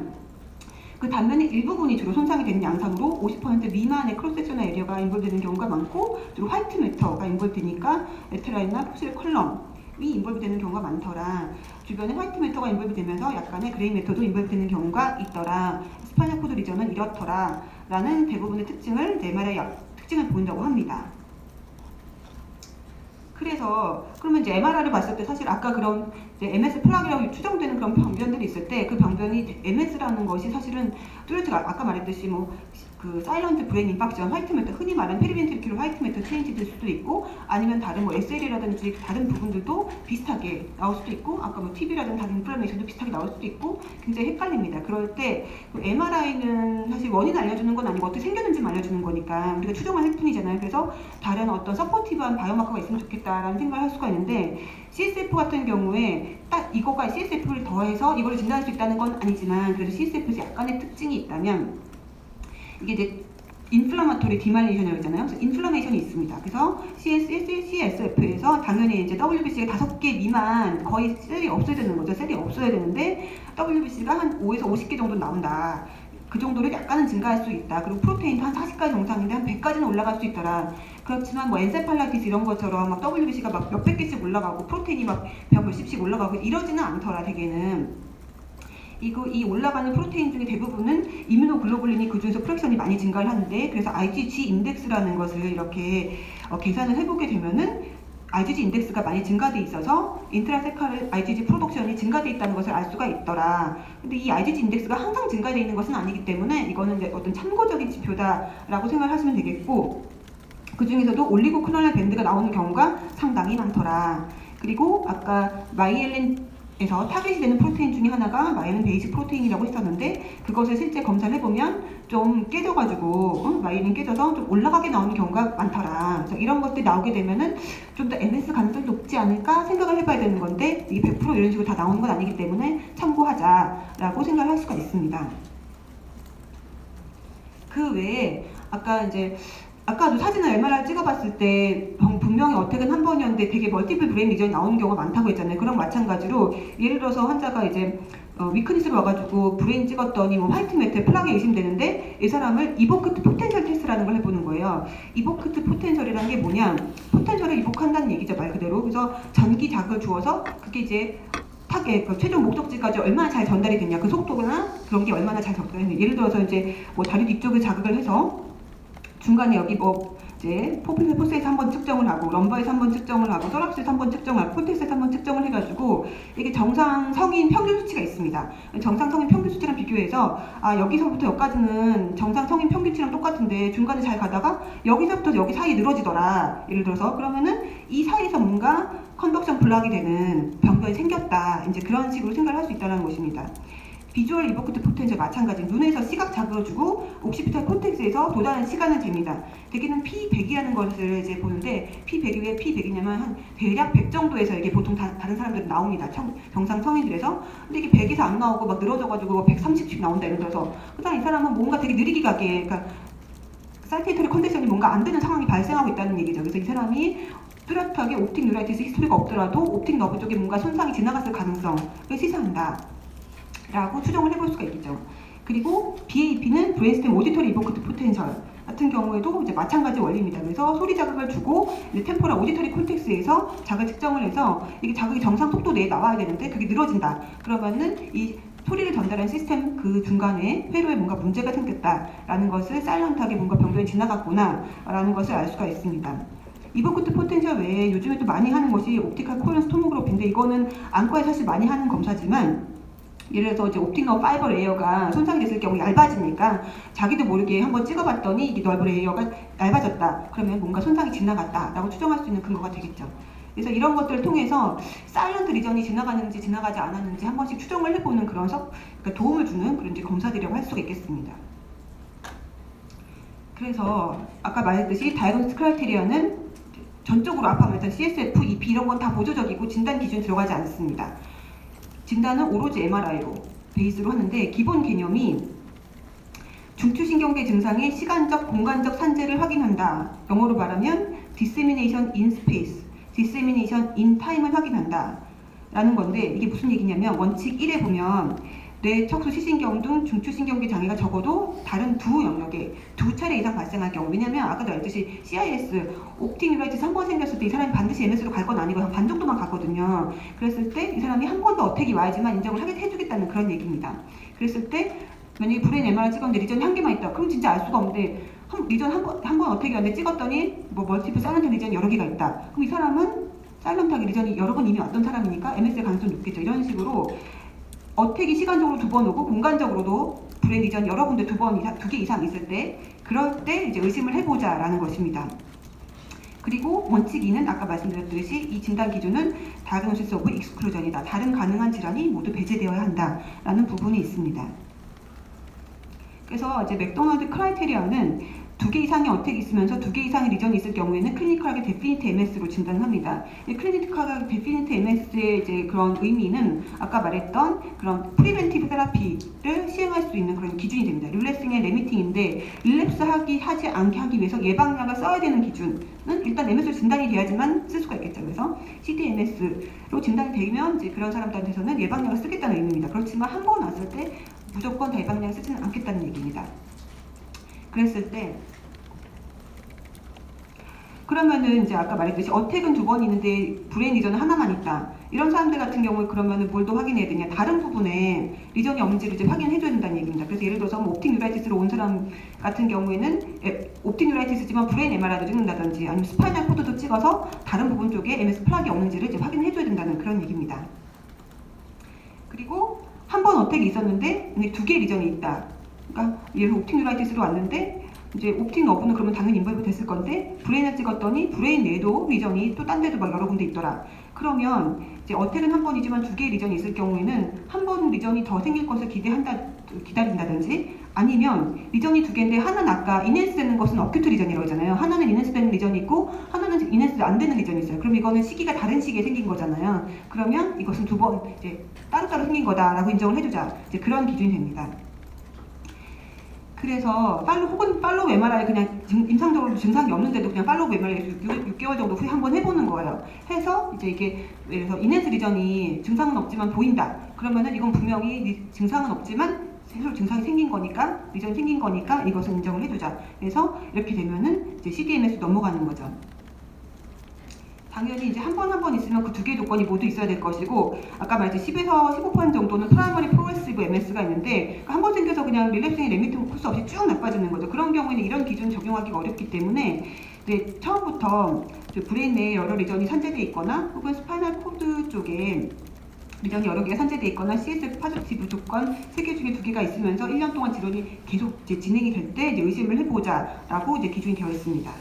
그 단면의 일부분이 주로 손상이 되는 양상으로 50% 미만의 크로스섹셔널 에리어가 인볼되는 경우가 많고 주로 화이트 매터가 인볼되니까 레테라이나 포실 컬럼이 인볼되는 경우가 많더라. 주변에 화이트 매터가 인볼되면서 약간의 그레이 매터도 인볼되는 경우가 있더라. 스파이널 코드 리전은 이렇더라. 라는 대부분의 특징을 MRI 특징을 보인다고 합니다. 그래서 그러면 이제 MRI를 봤을 때 사실 아까 그런 이제 MS 플락이라고 추정되는 그런 병변들이 있을 때 그 병변이 MS라는 것이 사실은 뚜레트가 아까 말했듯이 뭐 그 사일런트 브레인 임팍션 화이트 매터 흔히 말하는 페리벤트리큘러 화이트 매터 체인지 될 수도 있고 아니면 다른 뭐 SL이라든지 다른 부분들도 비슷하게 나올 수도 있고 아까 뭐 TB라든지 다른 인플라메이션도 비슷하게 나올 수도 있고 굉장히 헷갈립니다. 그럴 때 MRI는 사실 원인을 알려주는 건 아니고 어떻게 생겼는지 알려주는 거니까 우리가 추정만 할 뿐이잖아요. 그래서 다른 어떤 서포티브한 바이오마커가 있으면 좋겠다라는 생각을 할 수가 있는데 CSF 같은 경우에 딱 이거가 CSF를 더해서 이걸 진단할 수 있다는 건 아니지만 그래도 CSF에서 약간의 특징이 있다면 이게 이제 인플라마토리 디마일레이션이라고 했잖아요. 그래서 인플라메이션이 있습니다. 그래서 CSF에서 당연히 이제 WBC가 5개 미만 거의 셀이 없어야 되는 거죠. 셀이 없어야 되는데 WBC가 한 5에서 50개 정도 나온다. 그 정도로 약간은 증가할 수 있다. 그리고 프로테인도 한 40까지 정상인데 한 100까지는 올라갈 수 있더라. 그렇지만 뭐 엔세팔라이티스 이런 것처럼 막 WBC가 막 몇백 개씩 올라가고 프로테인이 막 몇십씩 올라가고 이러지는 않더라. 대개는. 이 올라가는 프로테인 중에 대부분은 이뮤노글로불린이 그 중에서 프랙션이 많이 증가를 하는데 그래서 IgG 인덱스라는 것을 이렇게 계산을 해보게 되면은 IgG 인덱스가 많이 증가돼 있어서 인트라세칼 IgG 프로덕션이 증가돼 있다는 것을 알 수가 있더라. 근데 이 IgG 인덱스가 항상 증가돼 있는 것은 아니기 때문에 이거는 이제 어떤 참고적인 지표다라고 생각하시면 되겠고 그 중에서도 올리고클로널 밴드가 나오는 경우가 상당히 많더라. 그리고 아까 마이엘린에서 타겟이 되는 프로테인 중에 하나가 마이엘린 베이스 프로테인이라고 했었는데 그것을 실제 검사를 해보면 좀 깨져가지고 마이엘린 깨져서 좀 올라가게 나오는 경우가 많더라. 그래서 이런 것들이 나오게 되면은 좀 더 MS 가능성이 높지 않을까 생각을 해봐야 되는 건데 이게 100% 이런 식으로 다 나오는 건 아니기 때문에 참고하자라고 생각을 할 수가 있습니다. 그 외에 아까도 사진을 MRI 찍어봤을 때 분명히 분명히 어택은 한 번이었는데 되게 멀티플 브레인 리전이 나오는 경우가 많다고 했잖아요. 그런 마찬가지로 예를 들어서 환자가 이제 위크니스를 와가지고 브레인 찍었더니 뭐 화이트 매트에 플락이 의심되는데 이 사람을 이보크트 포텐셜 테스트라는 걸 해보는 거예요. 이보크트 포텐셜이라는 게 뭐냐? 포텐셜을 이복한다는 얘기죠, 말 그대로. 그래서 전기 자극을 주어서 그게 이제 그 최종 목적지까지 얼마나 잘 전달이 됐냐, 그 속도나 그런 게 얼마나 잘 전달이 됐냐. 예를 들어서 이제 뭐 다리 뒤쪽에 자극을 해서 중간에 여기 뭐 이제 포스에서 한번 측정을 하고 럼버에서 한번 측정을 하고 서랍스에서 한번 측정을 하고 콜텍스에서 한번 측정을 해가지고 이게 정상 성인 평균 수치가 있습니다. 정상 성인 평균 수치랑 비교해서 여기서부터 여기까지는 정상 성인 평균치랑 똑같은데 중간에 잘 가다가 여기서부터 여기 사이 늘어지더라. 예를 들어서 그러면은 이 사이에서 뭔가 컨덕션 블락이 되는 병변이 생겼다. 이제 그런 식으로 생각을 할 수 있다는 것입니다. 비주얼 이보크트 포텐셜 마찬가지. 눈에서 시각 자극을 주고 옥시피탈 콘텍스에서 도달하는 시간은 잽니다. 대개는 P100이라는 것을 이제 보는데 P100이 왜 P100이냐면 한 대략 100 정도에서 이게 보통 다른 사람들은 나옵니다. 정상 성인들에서. 근데 이게 100에서 안 나오고 막 늘어져가지고 130씩 나온다. 예를 들어서 그다음 이 사람은 뭔가 되게 느리게 가게, 그러니까 사이테이터리 컨디션이 뭔가 안 되는 상황이 발생하고 있다는 얘기죠. 그래서 이 사람이 뚜렷하게 옵틱 뉴라이티스 히스토리가 없더라도 옵틱 너브 쪽에 뭔가 손상이 지나갔을 가능성을 시사한다 라고 추정을 해볼 수가 있겠죠. 그리고 BAP는 브레인스템 오디터리 이보크트 포텐셜 같은 경우에도 이제 마찬가지 원리입니다. 그래서 소리 자극을 주고 템포럴 오디터리 콘텍스에서 자극 측정을 해서 이게 자극이 정상 속도 내에 나와야 되는데 그게 늘어진다. 그러면은 이 소리를 전달하는 시스템 그 중간에 회로에 뭔가 문제가 생겼다라는 것을 사일런트하게 뭔가 병변이 지나갔구나라는 것을 알 수가 있습니다. 이보크트 포텐셜 외에 요즘에 또 많이 하는 것이 옵티컬 코헤런스 토모그래피인데 이거는 안과에 사실 많이 하는 검사지만 예를 들어서 이제 옵틱 너브 파이버 레이어가 손상이 됐을 경우 얇아지니까 자기도 모르게 한번 찍어봤더니 이 너브 레이어가 얇아졌다. 그러면 뭔가 손상이 지나갔다라고 추정할 수 있는 근거가 되겠죠. 그래서 이런 것들을 통해서 사일런트 리전이 지나가는지 지나가지 않았는지 한 번씩 추정을 해보는 그런 그러니까 도움을 주는 그런 이제 검사들이라고 할 수가 있겠습니다. 그래서 아까 말했듯이 다이그노스틱 크라이테리아는 전적으로 아까 말했던 CSF, EP 이런 건 다 보조적이고 진단 기준 들어가지 않습니다. 진단은 오로지 MRI로 베이스로 하는데 기본 개념이 중추신경계 증상의 시간적, 공간적 산재를 확인한다. 영어로 말하면 dissemination in space, dissemination in time을 확인한다. 라는 건데 이게 무슨 얘기냐면 원칙 1에 보면 뇌, 척수, 시신경 등 중추신경계 장애가 적어도 다른 두 영역에 두 차례 이상 발생할 경우, 왜냐면 아까도 알듯이 CIS, 옵틱 뉴라이티스 한 번 생겼을 때 이 사람이 반드시 MS로 갈 건 아니고 한 반 정도만 갔거든요. 그랬을 때 이 사람이 한 번 더 어택이 와야지만 인정을 해주겠다는 그런 얘기입니다. 그랬을 때 만약에 브레인 MRI 찍었는데 리전이 한 개만 있다. 그럼 진짜 알 수가 없는데 리전 한 번 어택이 왔는데 찍었더니 뭐 멀티플 사일런트 리전이 여러 개가 있다. 그럼 이 사람은 사일런트하게 리전이 여러 번 이미 왔던 사람이니까 MS의 가능성이 높겠죠. 이런 식으로 어택이 시간적으로 두 번 오고 공간적으로도 브레인 리전이 여러 군데 두 개 이상 있을 때 그럴 때 이제 의심을 해보자라는 것입니다. 그리고 원칙 2는 아까 말씀드렸듯이 이 진단 기준은 다이그노시스 오브 익스클루전이다. 다른 가능한 질환이 모두 배제되어야 한다라는 부분이 있습니다. 그래서 이제 맥도널드 크라이테리아는 2개 이상의 어택이 있으면서 2개 이상의 리전이 있을 경우에는 클리니컬하게 데피니트 MS로 진단을 합니다. 이 클리니컬하게 데피니트 MS의 이제 그런 의미는 아까 말했던 그런 프리벤티브 테라피를 시행할 수 있는 그런 기준이 됩니다. 릴랩싱의 레미팅인데 릴랩스 하지 않게 하기 위해서 예방약을 써야 되는 기준은 일단 MS로 진단이 돼야지만 쓸 수가 있겠죠. 그래서 CDMS로 진단이 되면 이제 그런 사람들한테서는 예방약을 쓰겠다는 의미입니다. 그렇지만 한 번 왔을 때 무조건 다 예방약을 쓰지는 않겠다는 얘기입니다. 그랬을 때 그러면은 이제 아까 말했듯이 어택은 2번 있는데 브레인 리전은 하나만 있다. 이런 사람들 같은 경우에 그러면은 뭘 더 확인해야 되냐? 다른 부분에 리전이 없는지를 이제 확인해줘야 된다는 얘기입니다. 그래서 예를 들어서 뭐 옵틱 뉴라이티스로 온 사람 같은 경우에는 옵틱 뉴라이티스지만 브레인 MRI도 찍는다든지 아니면 스파이널 코드도 찍어서 다른 부분 쪽에 MS 플락이 없는지를 이제 확인해줘야 된다는 그런 얘기입니다. 그리고 한 번 어택이 있었는데 2개 리전이 있다. 그러니까 예를 들어 옵틱 뉴라이티스로 왔는데 이제 옵틱 너브는 그러면 당연히 인벌브 됐을 건데 브레인을 찍었더니 브레인 내도 리전이 또 딴 데도 막 여러 군데 있더라. 그러면 이제 어택은 한 번이지만 2개의 리전이 있을 경우에는 한 번 리전이 더 생길 것을 기다린다든지 아니면 리전이 2개인데 하나는 아까 인핸스 되는 것은 어큐트 리전이라고 하잖아요. 하나는 인핸스 되는 리전이 있고 하나는 인핸스 안 되는 리전이 있어요. 그럼 이거는 시기가 다른 시기에 생긴 거잖아요. 그러면 이것은 2번 이제 따로따로 생긴 거다라고 인정을 해주자. 이제 그런 기준이 됩니다. 그래서 혹은 팔로우 MRI 그냥 임상적으로 증상이 없는데도 그냥 팔로우 MRI 6개월 정도 후에 한번 해보는 거예요. 해서 이제 이게 예를 들어서 인핸스 리전이 증상은 없지만 보인다. 그러면은 이건 분명히 증상은 없지만 새로 증상이 생긴 거니까, 리전이 생긴 거니까 이것을 인정을 해주자. 그래서 이렇게 되면은 이제 CDMS 넘어가는 거죠. 당연히 이제 한 번 있으면 그 두 개의 조건이 모두 있어야 될 것이고, 아까 말했듯이 10에서 15% 정도는 프라이머리 프로그레시브 MS가 있는데 한 번 생겨서 그냥 릴랩싱이 레미트 코스 없이 쭉 나빠지는 거죠. 그런 경우에는 이런 기준 적용하기가 어렵기 때문에 이제 처음부터 브레인 내에 여러 리전이 산재되어 있거나 혹은 스파이널 코드 쪽에 리전이 여러 개가 산재되어 있거나 CSF 파지티브 조건 3개 중에 2개가 있으면서 1년 동안 질환이 계속 이제 진행이 될 때 이제 의심을 해보자라고 이제 기준이 되어 있습니다.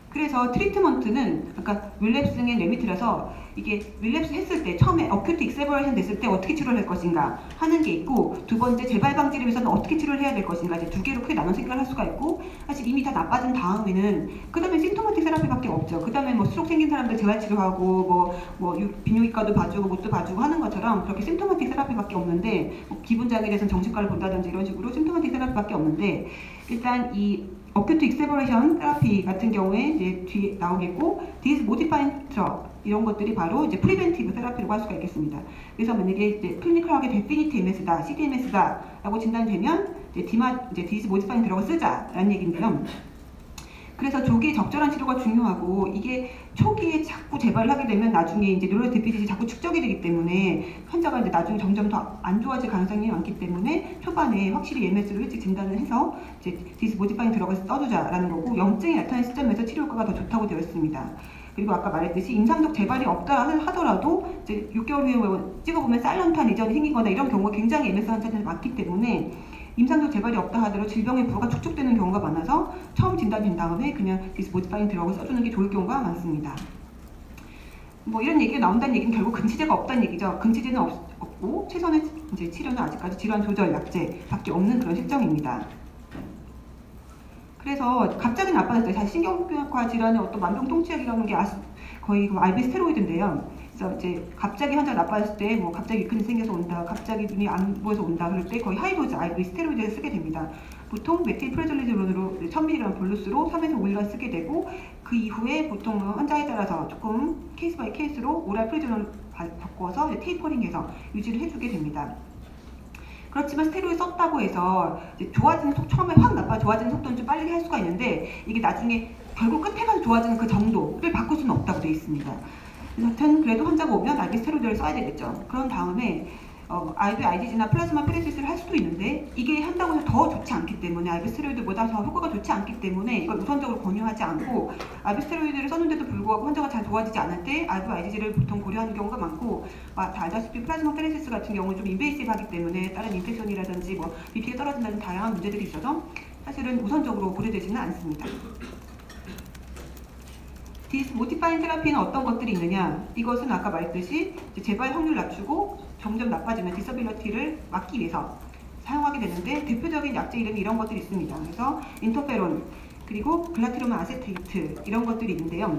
그래서 트리트먼트는 아까 윌랩싱의 레미트라서 이게 윌랩스 했을 때 처음에 어큐트 익세버레이션 됐을 때 어떻게 치료를 할 것인가 하는 게 있고, 두 번째 재발 방지를 위해서는 어떻게 치료를 해야 될 것인가, 이제 두 개로 크게 나눠 생각을 할 수가 있고, 사실 이미 다 나빠진 다음에는 그 다음에 심토마틱 세라피밖에 없죠. 그 다음에 뭐 스트로크 생긴 사람들 재활 치료하고 비뇨기과도 봐주고 못도 봐주고 하는 것처럼 그렇게 심토마틱 세라피밖에 없는데, 뭐 기본작에 대해서는 정신과를 본다든지 이런 식으로 심토마틱 세라피밖에 없는데, 일단 이 어큐트 익세버레이션 테라피 같은 경우에 이제 뒤에 나오겠고, 디스 모디파잉 트럭 이런 것들이 바로 이제 프리벤티브 테라피라고 할 수가 있겠습니다. 그래서 만약에 이제 클리니컬하게 데피니트 MS다, CDMS다라고 진단되면 이제 디스 모디파잉 드럭을 쓰자라는 얘기인데요. 그래서 조기에 적절한 치료가 중요하고, 이게 초기에 자꾸 재발을 하게 되면 나중에 이제 뉴럴 데피짓이 자꾸 축적이 되기 때문에 환자가 이제 나중에 점점 더 안 좋아질 가능성이 많기 때문에 초반에 확실히 MS를 일찍 진단을 해서 이제 디스 모디파잉 드럭을 써주자라는 거고, 염증이 나타난 시점에서 치료 효과가 더 좋다고 되어 있습니다. 그리고 아까 말했듯이 임상적 재발이 없다 하더라도 이제 6개월 후에 찍어보면 사일런트한 리전이 생기거나 이런 경우가 굉장히 MS 환자들이 많기 때문에 임상적 재발이 없다 하더라도 질병의 부가 축적되는 경우가 많아서 처음 진단된 다음에 그냥 디스 모디파잉 드럭을 써주는 게 좋을 경우가 많습니다. 뭐 이런 얘기가 나온다는 얘기는 결국 근치제가 없다는 얘기죠. 근치제는 없고 최선의 이제 치료는 아직까지 질환 조절 약제밖에 없는 그런 실정입니다. 그래서 갑자기 나빠질 때 사실 신경과 질환의 어떤 만병 통치약이라는 게 거의 RB 스테로이드인데요. 그래서 이제 갑자기 환자가 나빠졌을 때 뭐 갑자기 위크니스 생겨서 온다, 갑자기 눈이 안 보여서 온다 그럴 때 거의 하이도즈 RB 스테로이드를 쓰게 됩니다. 보통 메틸프레졸리존으로 1000mg 볼루스로 3에서 5일간 쓰게 되고, 그 이후에 보통 환자에 따라서 조금 케이스 바이 케이스로 오랄 프레졸을 바꿔서 테이퍼링해서 유지를 해주게 됩니다. 그렇지만 스테로이드 썼다고 해서 이제 좋아지는 처음에 확 좋아지는 속도는 좀 빨리 할 수가 있는데, 이게 나중에 결국 끝에 가서 좋아지는 그 정도를 바꿀 수는 없다고 되어 있습니다. 여튼 그래도 환자가 오면 RB 스테로이드를 써야 되겠죠. 그런 다음에 IV IgG나 플라즈마 페레시스를 할 수도 있는데, 이게 한다고 해서 더 좋지 않기 때문에, RB 스테로이드보다 더 효과가 좋지 않기 때문에 이걸 우선적으로 권유하지 않고, RB 스테로이드를 썼는데도 불구하고 환자가 잘 좋아지지 않을 때 IV IgG를 보통 고려하는 경우가 많고, 다 알다시피 플라즈마 페레시스 같은 경우는 좀 인베이시브하기 때문에 다른 인펙션이라든지 뭐 BP가 떨어진다는 다양한 문제들이 있어서 사실은 우선적으로 고려되지는 않습니다. 디스 모디파잉 테라피는 어떤 것들이 있느냐? 이것은 아까 말했듯이 재발 확률 낮추고 점점 나빠지는 디서빌리티를 막기 위해서 사용하게 되는데, 대표적인 약제 이름이 이런 것들이 있습니다. 그래서 인터페론, 그리고 글라티lum은 아세테이트 이런 것들이 있는데요.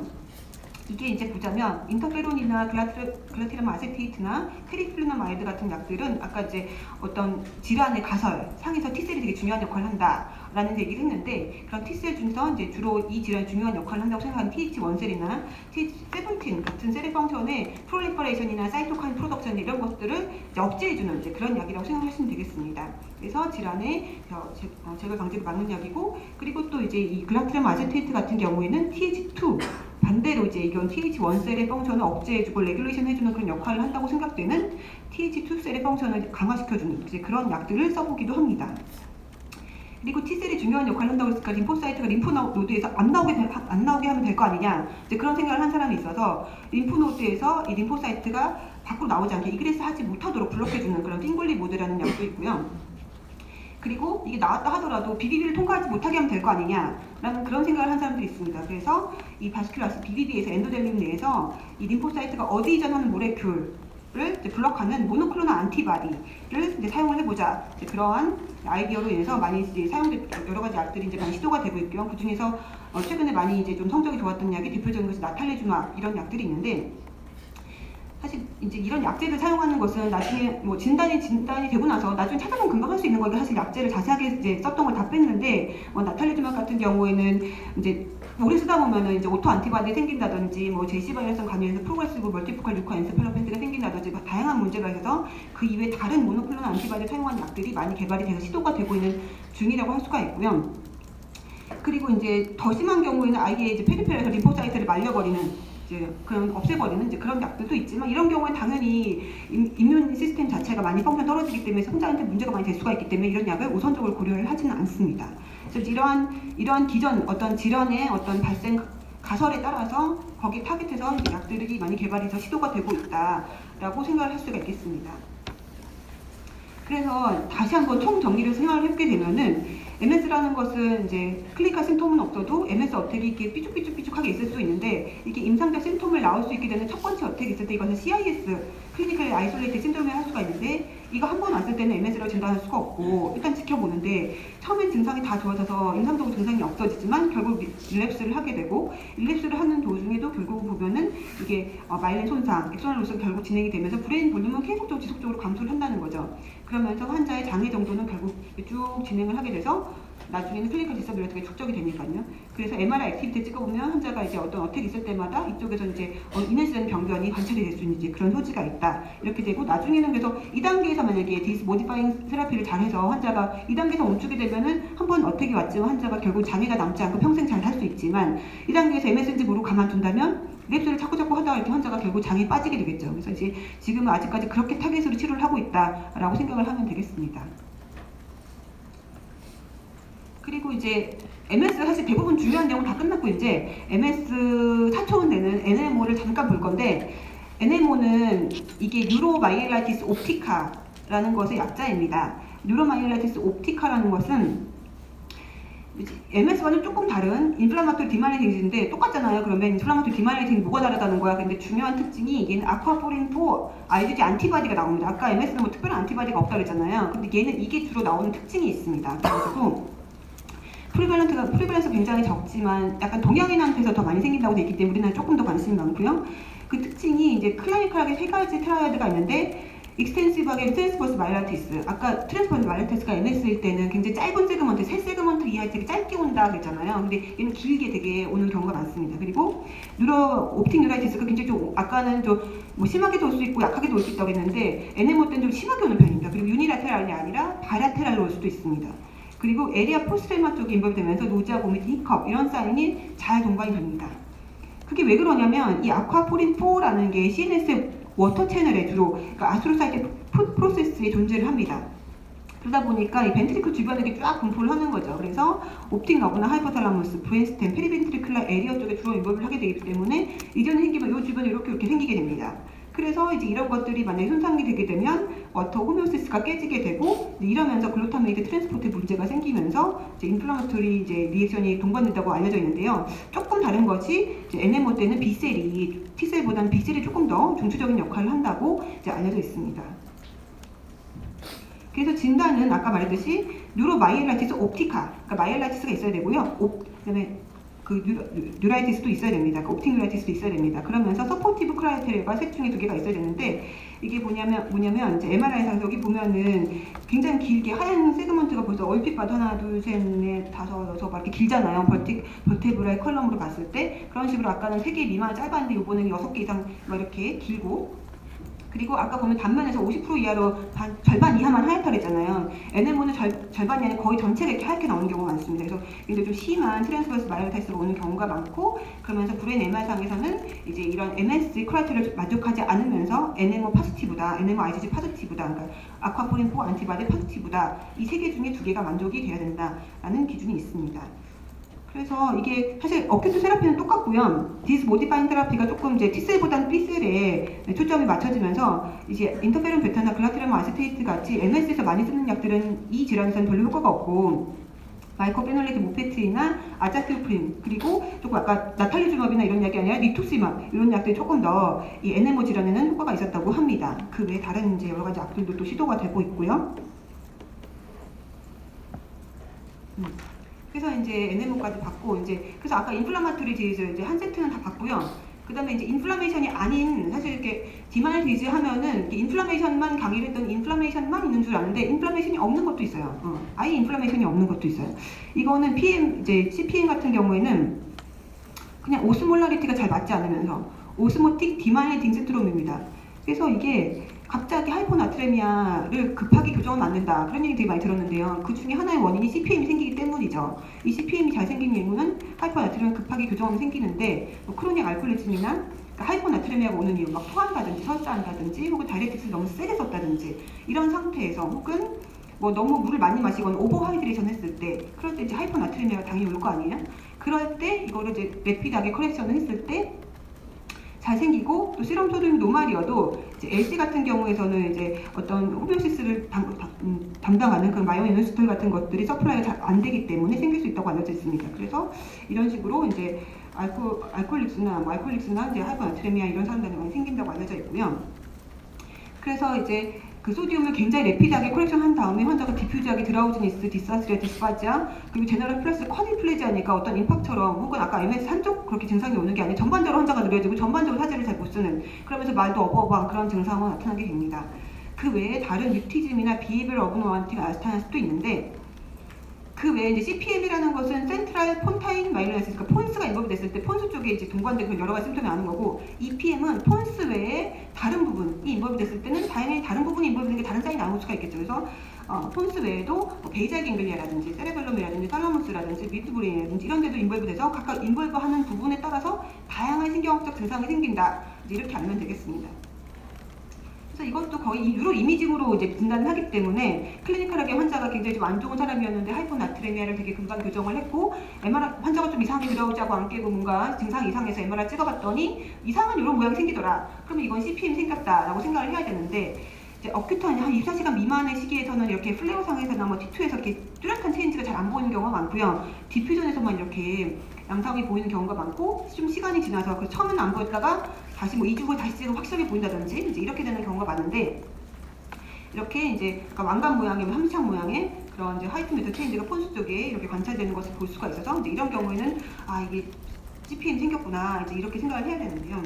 이게 이제 보자면 인터페론이나 글라티lum은 아세테이트나 테리플루나마이드 같은 약들은 아까 이제 어떤 질환의 가설 상에서 T셀이 되게 중요한 역할을 한다라는 얘기를 했는데, 그런 T셀 중에서 이제 주로 이 질환이 중요한 역할을 한다고 생각하는 TH1셀이나 TH17 같은 셀의 펑션의 프롤리퍼레이션이나 사이토카인 프로덕션 이런 것들을 이제 억제해주는 이제 그런 약이라고 생각하시면 되겠습니다. 그래서 질환의 재발 방지를 막는 약이고, 그리고 또 이제 이 글라티lum은 아세테이트 같은 경우에는 TH2 반대로 이제 이건 TH1셀의 펑션을 억제해주고 레귤레이션 해주는 그런 역할을 한다고 생각되는 TH2셀의 펑션을 강화시켜주는 이제 그런 약들을 써보기도 합니다. 그리고 T셀이 중요한 역할을 한다고 했으니까 림포사이트가 림프노드에서 안 나오게 하면 될 거 아니냐, 이제 그런 생각을 한 사람이 있어서 림프노드에서 이 림포사이트가 밖으로 나오지 않게 이그레스 하지 못하도록 블록해주는 그런 핑글리 모드라는 약도 있고요. 그리고 이게 나왔다 하더라도 BBB를 통과하지 못하게 하면 될 거 아니냐라는 그런 생각을 한 사람들이 있습니다. 그래서 이 바스큘라스 BBB에서 엔도델륨 내에서 이 림포사이트가 어디 이전하는 모레큘을 이제 블록하는 모노클로널 안티바디를 이제 사용을 해보자, 이제 그러한 아이디어로 인해서 많이 이제 사용된 여러 가지 약들이 이제 많이 시도가 되고 있고요. 그 중에서 최근에 많이 이제 좀 성적이 좋았던 약이 대표적인 것이 나탈레주막 이런 약들이 있는데, 사실 이제 이런 약제를 사용하는 것은 나중에 뭐 진단이 되고 나서 나중에 찾아보면 금방 할 수 있는 거니까 사실 약제를 자세하게 이제 썼던 걸 다 뺐는데 나탈리주막 같은 경우에는 이제 오래 쓰다 보면은 이제 오토 안티바디 생긴다든지 뭐 제시 바이러스 감염에서 프로그레시브 멀티포컬 류커 엔세팔로펜트가 생긴다든지 다양한 문제가 있어서 그 이외에 다른 모노클로널 안티바디 사용하는 약들이 많이 개발이 돼서 시도가 되고 있는 중이라고 할 수가 있고요. 그리고 이제 더 심한 경우에는 아예 이제 페리페리에서 림포사이트를 말려버리는 이제 그런 없애버리는 이제 그런 약들도 있지만 이런 경우에 당연히 이뮨 시스템 자체가 많이 펑션 떨어지기 때문에 성장한테 문제가 많이 될 수가 있기 때문에 이런 약을 우선적으로 고려를 하지는 않습니다. 그래서 이러한 기존 어떤 질환의 어떤 발생 가설에 따라서 거기 타깃해서 약들이 많이 개발해서 시도가 되고 있다라고 생각을 할 수가 있겠습니다. 그래서 다시 한번 총 정리를 생각을 해보게 되면은 MS라는 것은 이제 클리니컬 심톰은 없어도 MS 어택이 이렇게 삐죽삐죽삐죽하게 있을 수 있는데 이게 임상적 심톰을 나올 수 있게 되는 첫 번째 어택이 있을 때 이것은 CIS, 클리니컬 아이솔레이트 신드롬을 할 수가 있는데 이거 한 번 왔을 때는 MS라고 진단할 수가 없고 일단 지켜보는데 처음엔 증상이 다 좋아져서 임상적으로 증상이 없어지지만 결국 릴랩스를 하게 되고 릴랩스를 하는 도중에도 결국 보면은 이게 마일린 손상, 엑소널 로스가 결국 진행이 되면서 브레인 볼륨은 계속적으로 지속적으로 감소를 한다는 거죠. 그러면서 환자의 장애 정도는 결국 쭉 진행을 하게 돼서 나중에는 클리니컬 디서빌리티가 축적이 되니까요. 그래서 MRI 액티비티 찍어보면 환자가 이제 어떤 어택이 있을 때마다 이쪽에서 이제 이내시되는 병변이 관찰이 될 수 있는 이제 그런 소지가 있다. 이렇게 되고 나중에는 그래서 2단계에서 만약에 디스 모디파잉 테라피를 잘해서 환자가 2단계에서 멈추게 되면은 한번 어택이 왔지만 환자가 결국 장애가 남지 않고 평생 잘 살 수 있지만 2단계에서 MS인지 모르고 가만둔다면 랩스를 자꾸 하다가 이렇게 환자가 결국 장애 빠지게 되겠죠. 그래서 이제 지금은 아직까지 그렇게 타겟으로 치료를 하고 있다라고 생각을 하면 되겠습니다. 그리고 이제 MS 사실 대부분 중요한 내용 다 끝났고 이제 MS 4초원 되는 NMO를 잠깐 볼 건데 NMO는 이게 뉴로마이엘라이티스 옵티카라는 것의 약자입니다. 뉴로마이엘라이티스 옵티카라는 것은 MS와는 조금 다른 인플라마토리 디마이레이팅인데 똑같잖아요. 그러면 인플라마토리 디마이레이팅이 뭐가 다르다는 거야. 근데 중요한 특징이 얘는 아쿠아포린4 IgG 안티바디가 나옵니다. 아까 MS는 뭐 특별한 안티바디가 없다 그랬잖아요. 근데 얘는 이게 주로 나오는 특징이 있습니다. 그래가지고 프리밸런스 굉장히 적지만 약간 동양인한테서 더 많이 생긴다고 돼 있기 때문에 우리나라에 조금 더 관심이 많고요. 그 특징이 이제 클리니컬하게 세 가지 트라이아드가 있는데 익스텐시브하게 트랜스버스 마일라티스, 아까 트랜스버스 마일라티스가 MS일 때는 굉장히 짧은 세그먼트, 세 세그먼트 이하에 되게 짧게 온다 그랬잖아요. 근데 얘는 길게 되게 오는 경우가 많습니다. 그리고 옵틱 뉴라이티스가 굉장히 좀 아까는 좀 뭐 심하게도 올 수 있고 약하게도 올 수 있다고 했는데 NMO 때는 좀 심하게 오는 편입니다. 그리고 유니라테랄이 아니라 바이라테랄로 올 수도 있습니다. 그리고 에리아 포스트레마 쪽이 인벌되면서 노지아, 보미팅, 히컵 이런 사인이 잘 동반이 됩니다. 그게 왜 그러냐면 이 아쿠아포린4라는 게 CNS 워터 채널에 주로 그러니까 아스트로사이트 프로세스에 존재를 합니다. 그러다 보니까 이 벤트리클 주변에 이렇게 쫙 분포를 하는 거죠. 그래서 옵틱 너브나 하이포탈라무스, 브레인스템, 페리벤트리클라 에리어 쪽에 주로 인벌을 하게 되기 때문에 이전이 생기면 이 주변에 이렇게 생기게 됩니다. 그래서 이제 이런 것들이 만약에 손상이 되게 되면 워터 호메오스티스가 깨지게 되고 이러면서 글루타메이트 트랜스포트 문제가 생기면서 이제 인플라마토리 이제 리액션이 동반된다고 알려져 있는데요. 조금 다른 것이 이제 NMO 때는 B셀이 T셀보다는 B셀이 조금 더 중추적인 역할을 한다고 이제 알려져 있습니다. 그래서 진단은 아까 말했듯이 뉴로마이엘라이티스 옵티카, 그러니까 마이엘라이티스가 있어야 되고요. 그다음에 그 뉴라이티스도 있어야 됩니다. 그 옵틱 뉴라이티스도 있어야 됩니다. 그러면서 서포티브 크라이테리아가 셋 중에 2개가 있어야 되는데 이게 뭐냐면 이제 MRI상 여기 보면은 굉장히 길게 하얀 세그먼트가 벌써 얼핏 봐도 하나, 둘, 셋, 넷, 다섯, 여섯 막 이렇게 길잖아요. 버테브라의 컬럼으로 봤을 때 그런 식으로 아까는 3개 미만 짧았는데 이번에는 6개 이상 막 이렇게 길고 그리고 아까 보면 단면에서 50% 이하로 절반 이하만 하얗다 그랬잖아요. NMO는 절반이 아니라 거의 전체가 이렇게 하얗게 나오는 경우가 많습니다. 그래서 굉장히 좀 심한 트랜스버스 마이오타이스가 오는 경우가 많고 그러면서 브레인 MR상에서는 이제 이런 MS 크라이테리아를 만족하지 않으면서 NMO 파지티브다, NMO IgG 파지티브다, 그러니까 아쿠아포린4 안티바디 파지티브다 이 3개 중에 2개가 만족이 돼야 된다라는 기준이 있습니다. 그래서 이게 사실 어큐트 세라피는 똑같고요. 디스 모디파잉 테라피가 조금 이제 T셀보다는 B셀에 초점이 맞춰지면서 이제 인터페론 베타나 글라티라모 아세테이트 같이 MS에서 많이 쓰는 약들은 이 질환에서는 별로 효과가 없고 마이코페놀레이트 모페트이나 아자티오프린 그리고 조금 아까 나탈리주맙이나 이런 약이 아니라 리투시맙 이런 약들이 조금 더 이 NMO 질환에는 효과가 있었다고 합니다. 그 외에 다른 이제 여러 가지 약들도 또 시도가 되고 있고요. 그래서 이제 NMO까지 받고 이제 그래서 아까 인플라마토리 디즈 이제 한 세트는 다 받고요. 그다음에 이제 인플라메이션이 아닌 사실 이렇게 디마일 디즈 하면은 이렇게 인플라메이션만 강의를 했던 인플라메이션만 있는 줄 아는데 인플라메이션이 없는 것도 있어요. 아예 인플라메이션이 없는 것도 있어요. 이거는 PM 이제 CPM 같은 경우에는 그냥 오스몰라리티가 잘 맞지 않으면서 오스모틱 디마일딩 신드롬입니다. 그래서 이게 갑자기 하이포나트레미아를 급하게 교정하면 안 된다. 그런 얘기 되게 많이 들었는데요. 그 중에 하나의 원인이 CPM이 생기기 때문이죠. 이 CPM이 잘 생긴 이유는 하이포나트레미아 급하게 교정하면 생기는데 뭐 크로닉 알코올리즘이나 하이포나트레미아가 오는 이유, 막 토한다든지 설사한다든지 혹은 다이레틱스를 너무 세게 썼다든지 이런 상태에서 혹은 뭐 너무 물을 많이 마시거나 오버하이드레이션 했을 때 그럴 때 이제 하이포나트레미아가 당연히 올 거 아니에요? 그럴 때 이거를 이제 레피드하게 커렉션을 했을 때 잘 생기고 또 시럼 소듐 노말이어도 이제 LC 같은 경우에서는 이제 어떤 호메오시스를 담당하는 그런 마요이노시톨 같은 것들이 서플라이가 잘 안 되기 때문에 생길 수 있다고 알려져 있습니다. 그래서 이런 식으로 이제 알코올릭스나 이제 하이포나트레미아 이런 사람들이 많이 생긴다고 알려져 있고요. 그래서 이제 그 소디움을 굉장히 레피드하게 컬렉션 한 다음에 환자가 디퓨즈하게 드라우지니스, 디스아스리아, 디스파지아 그리고 제너럴 플러스 쿼드플레지아니까 어떤 임팍처럼 혹은 아까 MS 한쪽 그렇게 증상이 오는 게 아니라 전반적으로 환자가 느려지고 전반적으로 사제를 잘 못 쓰는 그러면서 말도 어버어버한 그런 증상은 나타나게 됩니다. 그 외에 다른 뮤티즘이나 비헤비얼 어브노멀티가 나타날 수도 있는데 그 외에 이제 CPM이라는 것은 센트럴 폰타인 마일로네시스, 그러니까 폰스가 인volve 됐을 때 폰스 쪽에 이제 동반된 여러 가지 심통이 나는 거고 EPM은 폰스 외에 다른 부분이 인volve 됐을 때는 당연히 다른 부분이 인volve 되는 게 다른 사인이 나올 수가 있겠죠. 그래서 폰스 외에도 뭐 베이잘 갱글리아라든지 세레벨럼이라든지 탈라무스라든지 미드브레인이라든지 이런 데도 인volve 돼서 각각 인volve 하는 부분에 따라서 다양한 신경학적 증상이 생긴다. 이제 이렇게 알면 되겠습니다. 그래서 이것도 거의 유로 이미징으로 이제 진단을 하기 때문에 클리니컬하게 환자가 굉장히 좀 안 좋은 사람이었는데 하이포나트레미아를 되게 금방 교정을 했고 MRI 환자가 좀 이상하게 들어오자고 안 깨고 뭔가 증상이 이상해서 MRI 찍어봤더니 이상한 이런 모양이 생기더라. 그러면 이건 CPM 생겼다라고 생각을 해야 되는데 이제 어큐트한 한 24시간 미만의 시기에서는 이렇게 플레어상에서나 뭐 T2에서 이렇게 뚜렷한 체인지가 잘 안 보이는 경우가 많고요. 디퓨전에서만 이렇게 양상이 보이는 경우가 많고 좀 시간이 지나서 그 처음에는 안 보였다가 다시 뭐 2주 후에 다시 확실하게 보인다든지 이제 이렇게 되는 경우가 많은데 이렇게 이제 왕관 모양의 함시창 모양의 그런 이제 화이트 메터 체인지가 폰스 쪽에 이렇게 관찰되는 것을 볼 수가 있어서 이제 이런 경우에는 아 이게 CPM 생겼구나 이제 이렇게 생각을 해야 되는데요.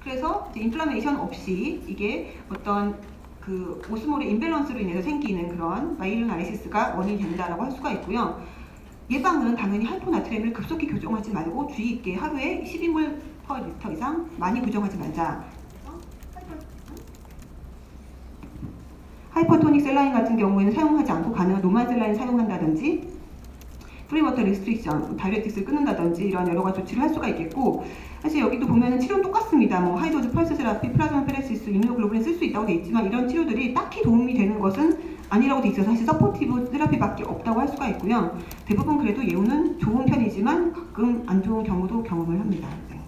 그래서 이제 인플라메이션 없이 이게 어떤 그 오스몰의 임밸런스로 인해서 생기는 그런 마이일로나이시스가 원인이 된다라고 할 수가 있고요. 예방은 당연히 하이포나트레미를 급속히 교정하지 말고 주의 있게 하루에 12ml per 리터 이상 많이 교정하지 말자. 하이퍼토닉 셀라인 같은 경우에는 사용하지 않고 가능한 노말 셀라인 사용한다든지 프리워터 리스트릭션, 다이레틱스를 끊는다든지 이런 여러 가지 조치를 할 수가 있겠고 사실 여기도 보면은 치료는 똑같습니다. 뭐 하이도즈 펄스 세라피, 플라즈마 페레시스, 이뮤노글로불린 쓸 수 있다고 돼 있지만 이런 치료들이 딱히 도움이 되는 것은 아니라고 돼 있어서 사실 서포티브 테라피밖에 없다고 할 수가 있고요. 대부분 그래도 예후는 좋은 편이지만 가끔 안 좋은 경우도 경험을 합니다. 네.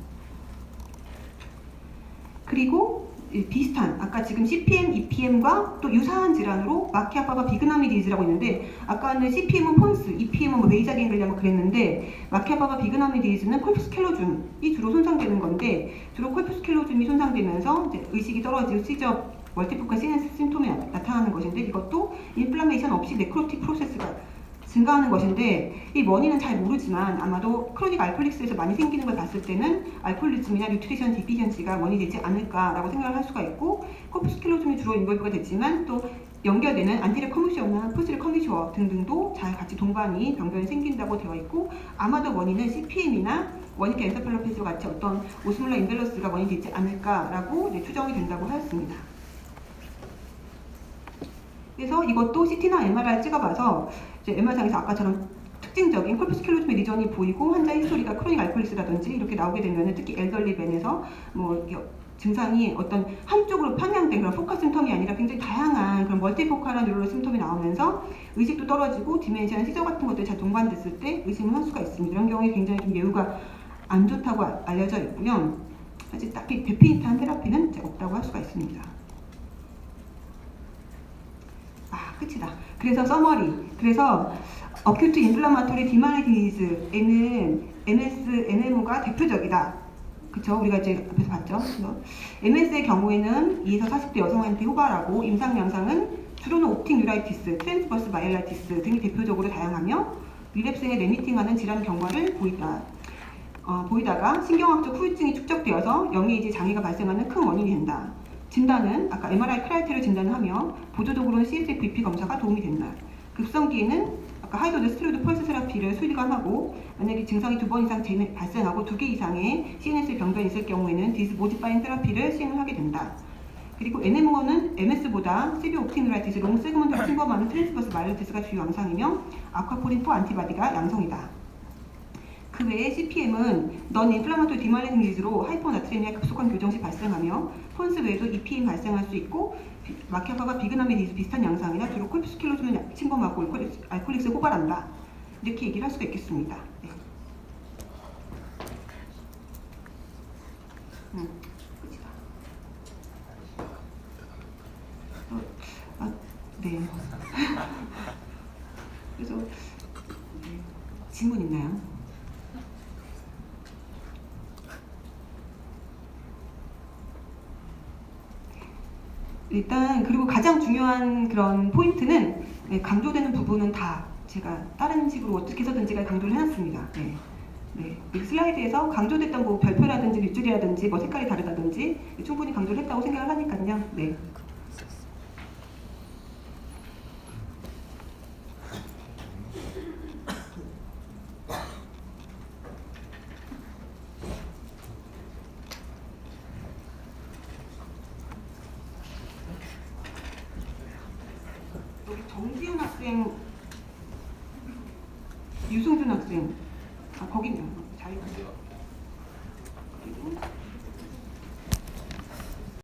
그리고 비슷한 아까 지금 CPM, EPM과 또 유사한 질환으로 마키아파바 비그나미디즈라고 있는데 아까는 CPM은 폰스, EPM은 뭐 베이자 갱글리아 뭐 그랬는데 마키아파바 비그나미디즈는 콜푸스 캘로줌이 주로 손상되는 건데 주로 콜푸스 캘로줌이 손상되면서 이제 의식이 떨어지고 시저 멀티포컬 시너스 심톰이 나타나는 것인데 이것도 인플라메이션 없이 네크로틱 프로세스가 증가하는 것인데 이 원인은 잘 모르지만 아마도 크로닉 알코올릭스에서 많이 생기는 걸 봤을 때는 알코올리즘이나 뉴트리션 디피션시가 원인이 되지 않을까라고 생각을 할 수가 있고 코푸스 킬로즘이 주로 인볼브가 됐지만 또 연결되는 안티리어 커뮤시어나 포스리어 커뮤시어 등등도 잘 같이 동반이 병변이 생긴다고 되어 있고 아마도 원인은 CPM이나 원익 엔세팔로패스와 같이 어떤 오스몰라 인밸런스가 원인이 되지 않을까라고 추정이 된다고 하였습니다. 그래서 이것도 CT나 MRI 찍어봐서 이제 MR상에서 아까처럼 특징적인 콜푸스 킬로즘의 리전이 보이고 환자 히스토리가 크로닉 알코올리스라든지 이렇게 나오게 되면 특히 엘더리 벤에서 뭐 증상이 어떤 한쪽으로 편향된 그런 포커 심텀이 아니라 굉장히 다양한 그런 멀티포컬한 뉴럴 심텀이 나오면서 의식도 떨어지고 디멘시아나 시저 같은 것들이 잘 동반됐을 때 의심을 할 수가 있습니다. 이런 경우에 굉장히 좀 예후가 안 좋다고 알려져 있고요. 사실 딱히 데피니트한 테라피는 이제 없다고 할 수가 있습니다. 끝이다. 그래서 서머리. 그래서 어큐트 인플라마토리 디마이팅 디지즈에는 MS, NMO가 대표적이다. 그쵸? 우리가 이제 앞에서 봤죠? MS의 경우에는 2에서 40대 여성한테 호발하고 임상 양상은 주로는 옵틱 뉴라이티스, 트랜스버스 마이엘라이티스 등이 대표적으로 다양하며 릴랩스에 레미팅하는 질환 경과를 보인다. 보이다가 신경학적 후유증이 축적되어서 영해이지 장애가 발생하는 큰 원인이 된다. 진단은 아까 MRI 크라이테를 진단을 하며 보조적으로는 CSF-BP 검사가 도움이 된다. 급성기에는 아까 하이도즈 스테로이드 펄스 테라피를 수감하고 만약에 증상이 2번 이상 발생하고 2개 이상의 CNS 병변이 있을 경우에는 디스모디파잉 테라피를 시행을 하게 된다. 그리고 NMO는 MS보다 시비옵티누라이티스, 롱 세그먼트 침범하는 트랜스버스 마이오티스가 주요 양상이며 아쿠아포린4 안티바디가 양성이다. 그 외에 CPM은 넌 인플라마토리 디말레징 디지로 하이퍼나트리미아 급속한 교정 시 발생하며 폰스 외에도 EPM 발생할 수 있고 마케파가 비그나미 비슷한 양상이나 주로 콜프스킬로즘을 침범하고 알코올릭스를 고발한다. 이렇게 얘기를 할 수가 있겠습니다. 네. 끝이다. 네. 그래서 질문 있나요? 일단 그리고 가장 중요한 그런 포인트는 강조되는 부분은 다 제가 다른 식으로 어떻게 해서든지 강조를 해놨습니다. 네. 이 슬라이드에서 강조됐던 뭐 별표라든지 밑줄이라든지 뭐 색깔이 다르다든지 충분히 강조를 했다고 생각을 하니까요. 네. 우리 정지훈 학생